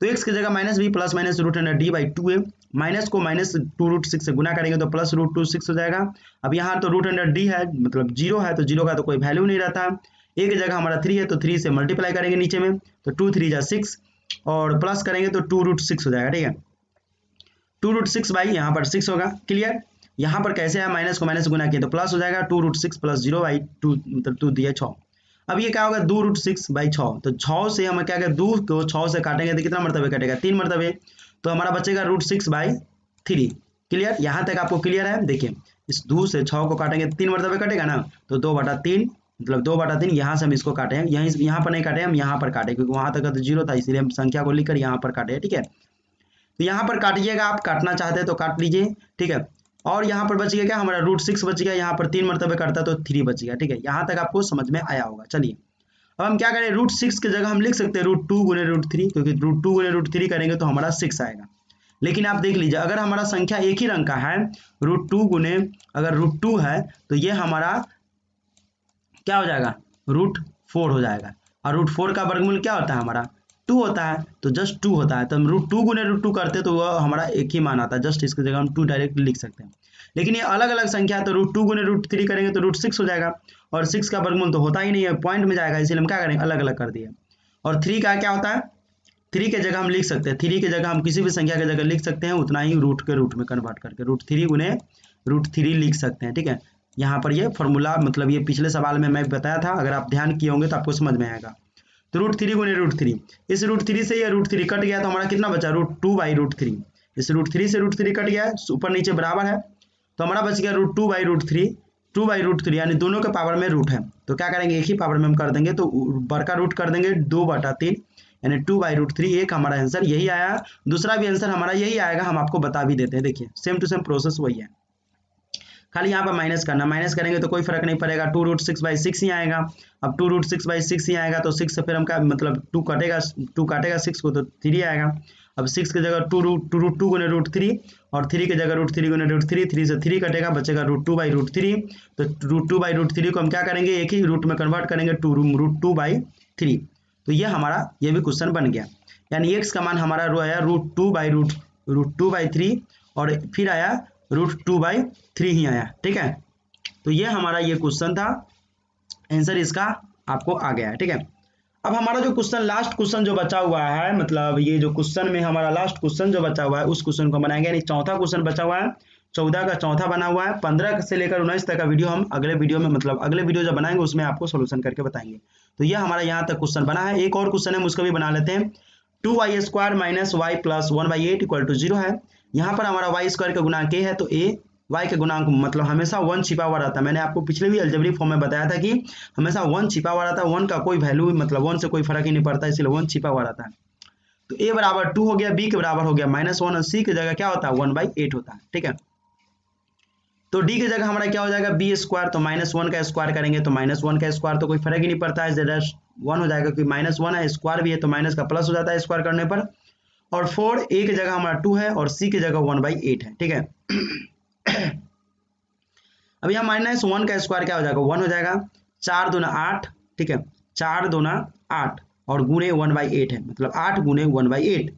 तो x की जगह -b प्लस माइनस √d/2 है। माइनस को -2√6 से गुना करेंगे तो प्लस √2 हो जाएगा। अब यहाँ तो √d है, मतलब 0 है, तो 0 का तो कोई वैल्यू नहीं रहता। a की जगह हमारा 3 है तो 3 से मल्टीप्लाई करेंगे नीचे में, तो 2 3 जा 6 और प्लस करेंगे तो 2√6 हो जाएगा, ठीक है। 2√6 बाई यहाँ पर 6 होगा, क्लियर। यहाँ पर कैसे है, माइनस को माइनस गुना किया तो प्लस हो जाएगा, 2√6 + 0/2 मतलब 2 दिया 6। अब ये क्या होगा, 2√6/6, तो 6 से हम क्या करें, 2 को 6 से काटेंगे तो कितना मरतबे कटेगा, 3 मरतबे, तो हमारा बचेगा √6/3। क्लियर, यहाँ तक आपको क्लियर है। देखिए इस 2 से 6 को काटेंगे 3 मरतबे कटेगा ना, तो 2/3 मतलब 2/3 यहाँ से हम इसको काटे हैं, यहाँ पर नहीं काटे, हम यहाँ पर काटे, क्योंकि वहाँ तक तो 0 था, इसलिए हम संख्या को लिखकर यहाँ पर काटे, ठीक है। तो यहाँ पर काटिएगा, आप काटना चाहते हैं तो काट लीजिए, ठीक है। और यहाँ पर बच गया क्या, हमारा √6 बच गया, यहाँ पर 3 मरतबे करता तो 3 बच गया, ठीक है। यहाँ तक आपको समझ में आया होगा। चलिए अब हम क्या करें, √6 की जगह हम लिख सकते हैं √2 × √3, क्योंकि √2 × √3 करेंगे तो हमारा 6 आएगा। लेकिन आप देख लीजिए, अगर हमारा संख्या एक ही रंग का है, अगर √2 है तो ये हमारा क्या हो जाएगा, √4 हो जाएगा। और √4 का वर्गमूल क्या होता है हमारा, 2 होता है, तो जस्ट 2 होता है। तो हम √2 × √2 करते तो वह हमारा एक ही मान आता है, जस्ट इसकी जगह हम 2 डायरेक्ट लिख सकते हैं। लेकिन ये अलग अलग संख्या है, तो √2 × √3 करेंगे तो √6 हो जाएगा, और 6 का वर्गमूल तो होता ही नहीं है, पॉइंट में जाएगा, इसलिए हम क्या करेंगे, अलग अलग कर दिए। और 3 का क्या होता है, 3 के जगह हम लिख सकते हैं, 3 की जगह हम किसी भी संख्या की जगह लिख सकते हैं, उतना ही रूट के रूट में कन्वर्ट करके √3 × √3 लिख सकते हैं, ठीक है। यहाँ पर ये फॉर्मूला मतलब ये पिछले सवाल में मैं बताया था, अगर आप ध्यान किए होंगे तो आपको समझ में आएगा। तो √3 × √3, इस √3 से ये √3 कट गया तो हमारा कितना बचा, √2/√3। इस √3 से √3 कट गया, ऊपर नीचे बराबर है, तो हमारा बच गया √2/√3। 2/√3 यानी दोनों के पावर में रूट है, तो क्या करेंगे, एक ही पावर में हम कर देंगे, तो बड़का रूट कर देंगे 2/3 यानी 2/√3। एक हमारा आंसर यही आया, दूसरा भी आंसर हमारा यही आएगा, हम आपको बता भी देते हैं। देखिए सेम टू सेम प्रोसेस वही है, खाली यहाँ पर माइनस करना, माइनस करेंगे तो कोई फर्क नहीं पड़ेगा, 2√6/6 ही आएगा। अब 2√6/6 ही आएगा तो 6 से फिर हम क्या मतलब 2 काटेगा 6 को तो 3 आएगा। अब 6 की जगह 2 × √3 और 3 की जगह √3 × √3, 3 से 3 कटेगा, बचेगा √2/√3। तो √2/√3 को हम क्या करेंगे, एक ही रूट में कन्वर्ट करेंगे, √2/3। तो ये हमारा ये भी क्वेश्चन बन गया, यानी x का मान हमारा आया √2/3 और फिर आया √2/3 ही आया, ठीक है। तो ये हमारा ये क्वेश्चन था, आंसर इसका आपको आ गया है, ठीक है। अब हमारा जो क्वेश्चन लास्ट क्वेश्चन जो बचा हुआ है, मतलब ये जो क्वेश्चन में हमारा लास्ट क्वेश्चन जो बचा हुआ है उस क्वेश्चन को बनाएंगे, यानी चौथा क्वेश्चन बचा हुआ है, 14 का चौथा बना हुआ है। 15 से लेकर 19 तक का वीडियो हम अगले वीडियो में, मतलब अगले वीडियो जब बनाएंगे उसमें आपको सोल्यूशन करके बताएंगे। तो ये हमारा यहाँ तक क्वेश्चन बना है। एक और क्वेश्चन है उसको भी बना लेते हैं। 2y² minus y plus 1/8 equal to 0 है। यहाँ पर हमारा y स्क्वायर का गुणांक a है, तो a y के गुणांक मतलब हमेशा 1 छिपा हुआ रहता है। मैंने आपको पिछले भी अलजेब्रिक फॉर्म में बताया था कि हमेशा 1 छिपा हुआ रहता है, 1 का कोई वैल्यू मतलब 1 से कोई फर्क ही नहीं पड़ता, इसलिए 1 छिपा हुआ रहता है। तो a बराबर 2 हो गया, b के बराबर हो गया -1 और c की जगह क्या होता है 1/8 होता है। ठीक है, तो d की जगह हमारा क्या हो जाएगा b², तो -1 का स्क्वायर करेंगे तो -1 का स्क्वायर तो कोई फर्क ही नहीं पड़ता है, जस्ट 1 हो जाएगा, क्योंकि -1 है, स्क्वायर भी है तो माइनस का प्लस हो जाता है स्क्वायर करने पर। और 4 a की जगह हमारा 2 है और c की जगह 1/8 है। ठीक है, अब यहाँ -1 का स्क्वायर क्या हो जाएगा 1 हो जाएगा, 4 दूना 8। ठीक है, 4 दूना 8 और गुणे 1/8 है, मतलब 8 गुणे 1/8,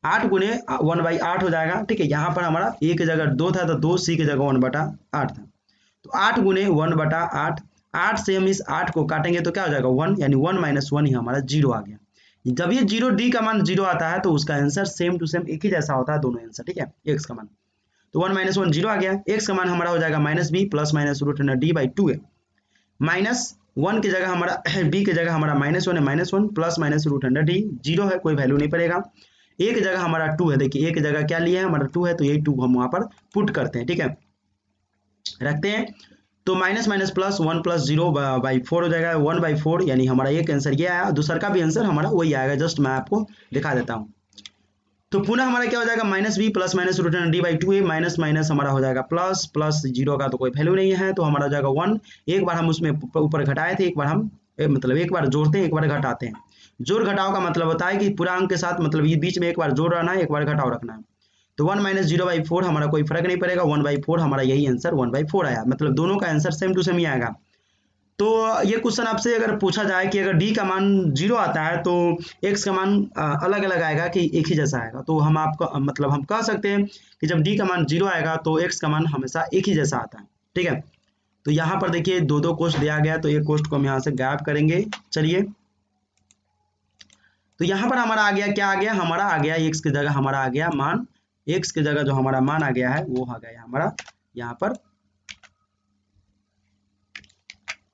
8 गुणे 1/8 हो जाएगा। ठीक है, यहाँ पर हमारा a की जगह 2 था तो 2, c की जगह 1/8 था, तो 8 गुणे 1/8, 8 से हम इस 8 को काटेंगे तो क्या हो जाएगा 1, यानी 1 - 1 ही हमारा 0 आ गया। जब ये 0 d का मान 0 आता है तो उसका आंसर सेम टू सेम एक ही जैसा होता है दोनों आंसर। ठीक है, x का मान तो 1 - 1 0 आ गया, x का मान हमारा हो जाएगा -b प्लस माइनस √d/2 है। -1 की जगह हमारा b की जगह हमारा -1 है, -1 प्लस माइनस √d, 0 है कोई वैल्यू नहीं पड़ेगा। a की जगह हमारा 2 है, देखिए a की जगह क्या लिया है हमारा 2 है, तो यही 2 हम वहां पर पुट करते हैं। ठीक है, रखते हैं, तो माइनस माइनस प्लस 1 + 0/4 हो जाएगा 1/4, यानी हमारा एक आंसर ये आया। दूसरा का भी आंसर हमारा वही आएगा, जस्ट मैं आपको दिखा देता हूँ। तो पुनः हमारा क्या हो जाएगा -b प्लस माइनस √d/2 है, माइनस माइनस हमारा हो जाएगा प्लस, प्लस 0 का तो कोई वैल्यू नहीं है तो हमारा हो जाएगा 1। एक बार हम उसमें ऊपर घटाए थे, एक बार हम मतलब एक बार जोड़ते हैं एक बार घटाते हैं। जोड़ घटाव का मतलब होता है कि पूरा अंक के साथ मतलब ये बीच में एक बार जोड़ रहना है, एक बार घटाव रखना है। तो 1 - 0/4 हमारा कोई फर्क नहीं पड़ेगा, 1/4 हमारा यही आंसर 1/4 आया, मतलब दोनों का आंसर सेम टू सेम ही आएगा। तो ये क्वेश्चन आपसे अगर पूछा जाए कि अगर d का मान 0 आता है तो x का मान अलग अलग आएगा कि एक ही जैसा आएगा, तो हम आपको मतलब हम कह सकते हैं कि जब d का मान 0 आएगा तो x का मान हमेशा एक ही जैसा आता है। ठीक है, तो यहाँ पर देखिए दो क्वेश्चन दिया गया, तो एक क्वेश्चन को हम यहाँ से गायब करेंगे। चलिए, तो यहाँ पर हमारा आ गया, क्या आ गया हमारा आ गया x की जगह हमारा आ गया मान, x की जगह जो हमारा मान आ गया है वो आ गया हमारा यहाँ पर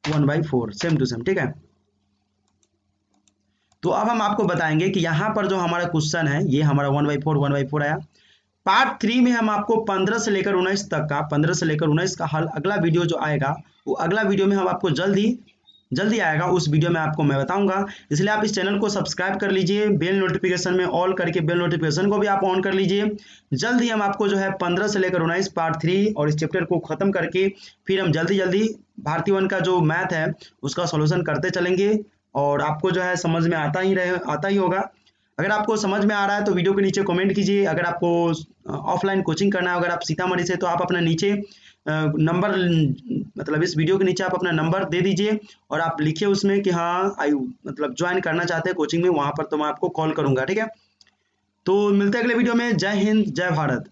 1/4 सेम टू सेम। ठीक है, तो अब हम आपको बताएंगे कि यहाँ पर जो हमारा क्वेश्चन है ये हमारा 1/4 आया। पार्ट 3 में हम आपको 15 से लेकर 19 तक का 15 से लेकर 19 का हल अगला वीडियो जो आएगा वो अगला वीडियो में हम आपको जल्दी आएगा, उस वीडियो में आपको मैं बताऊंगा। इसलिए आप इस चैनल को सब्सक्राइब कर लीजिए, बेल नोटिफिकेशन में ऑल करके बेल नोटिफिकेशन को भी आप ऑन कर लीजिए। जल्द ही हम आपको जो है 15 से लेकर 19 पार्ट 3 और इस चैप्टर को खत्म करके फिर हम जल्दी भारतीय 1 का जो मैथ है उसका सॉल्यूशन करते चलेंगे और आपको जो है समझ में आता ही होगा। अगर आपको समझ में आ रहा है तो वीडियो के नीचे कमेंट कीजिए। अगर आपको ऑफलाइन कोचिंग करना है, अगर आप सीतामढ़ी से, तो आप अपना नीचे नंबर मतलब इस वीडियो के नीचे आप अपना नंबर दे दीजिए और आप लिखिए उसमें कि हाँ मतलब ज्वाइन करना चाहते हैं कोचिंग में, वहां पर तो मैं आपको कॉल करूंगा। ठीक है, तो मिलते हैं अगले वीडियो में। जय हिंद, जय भारत।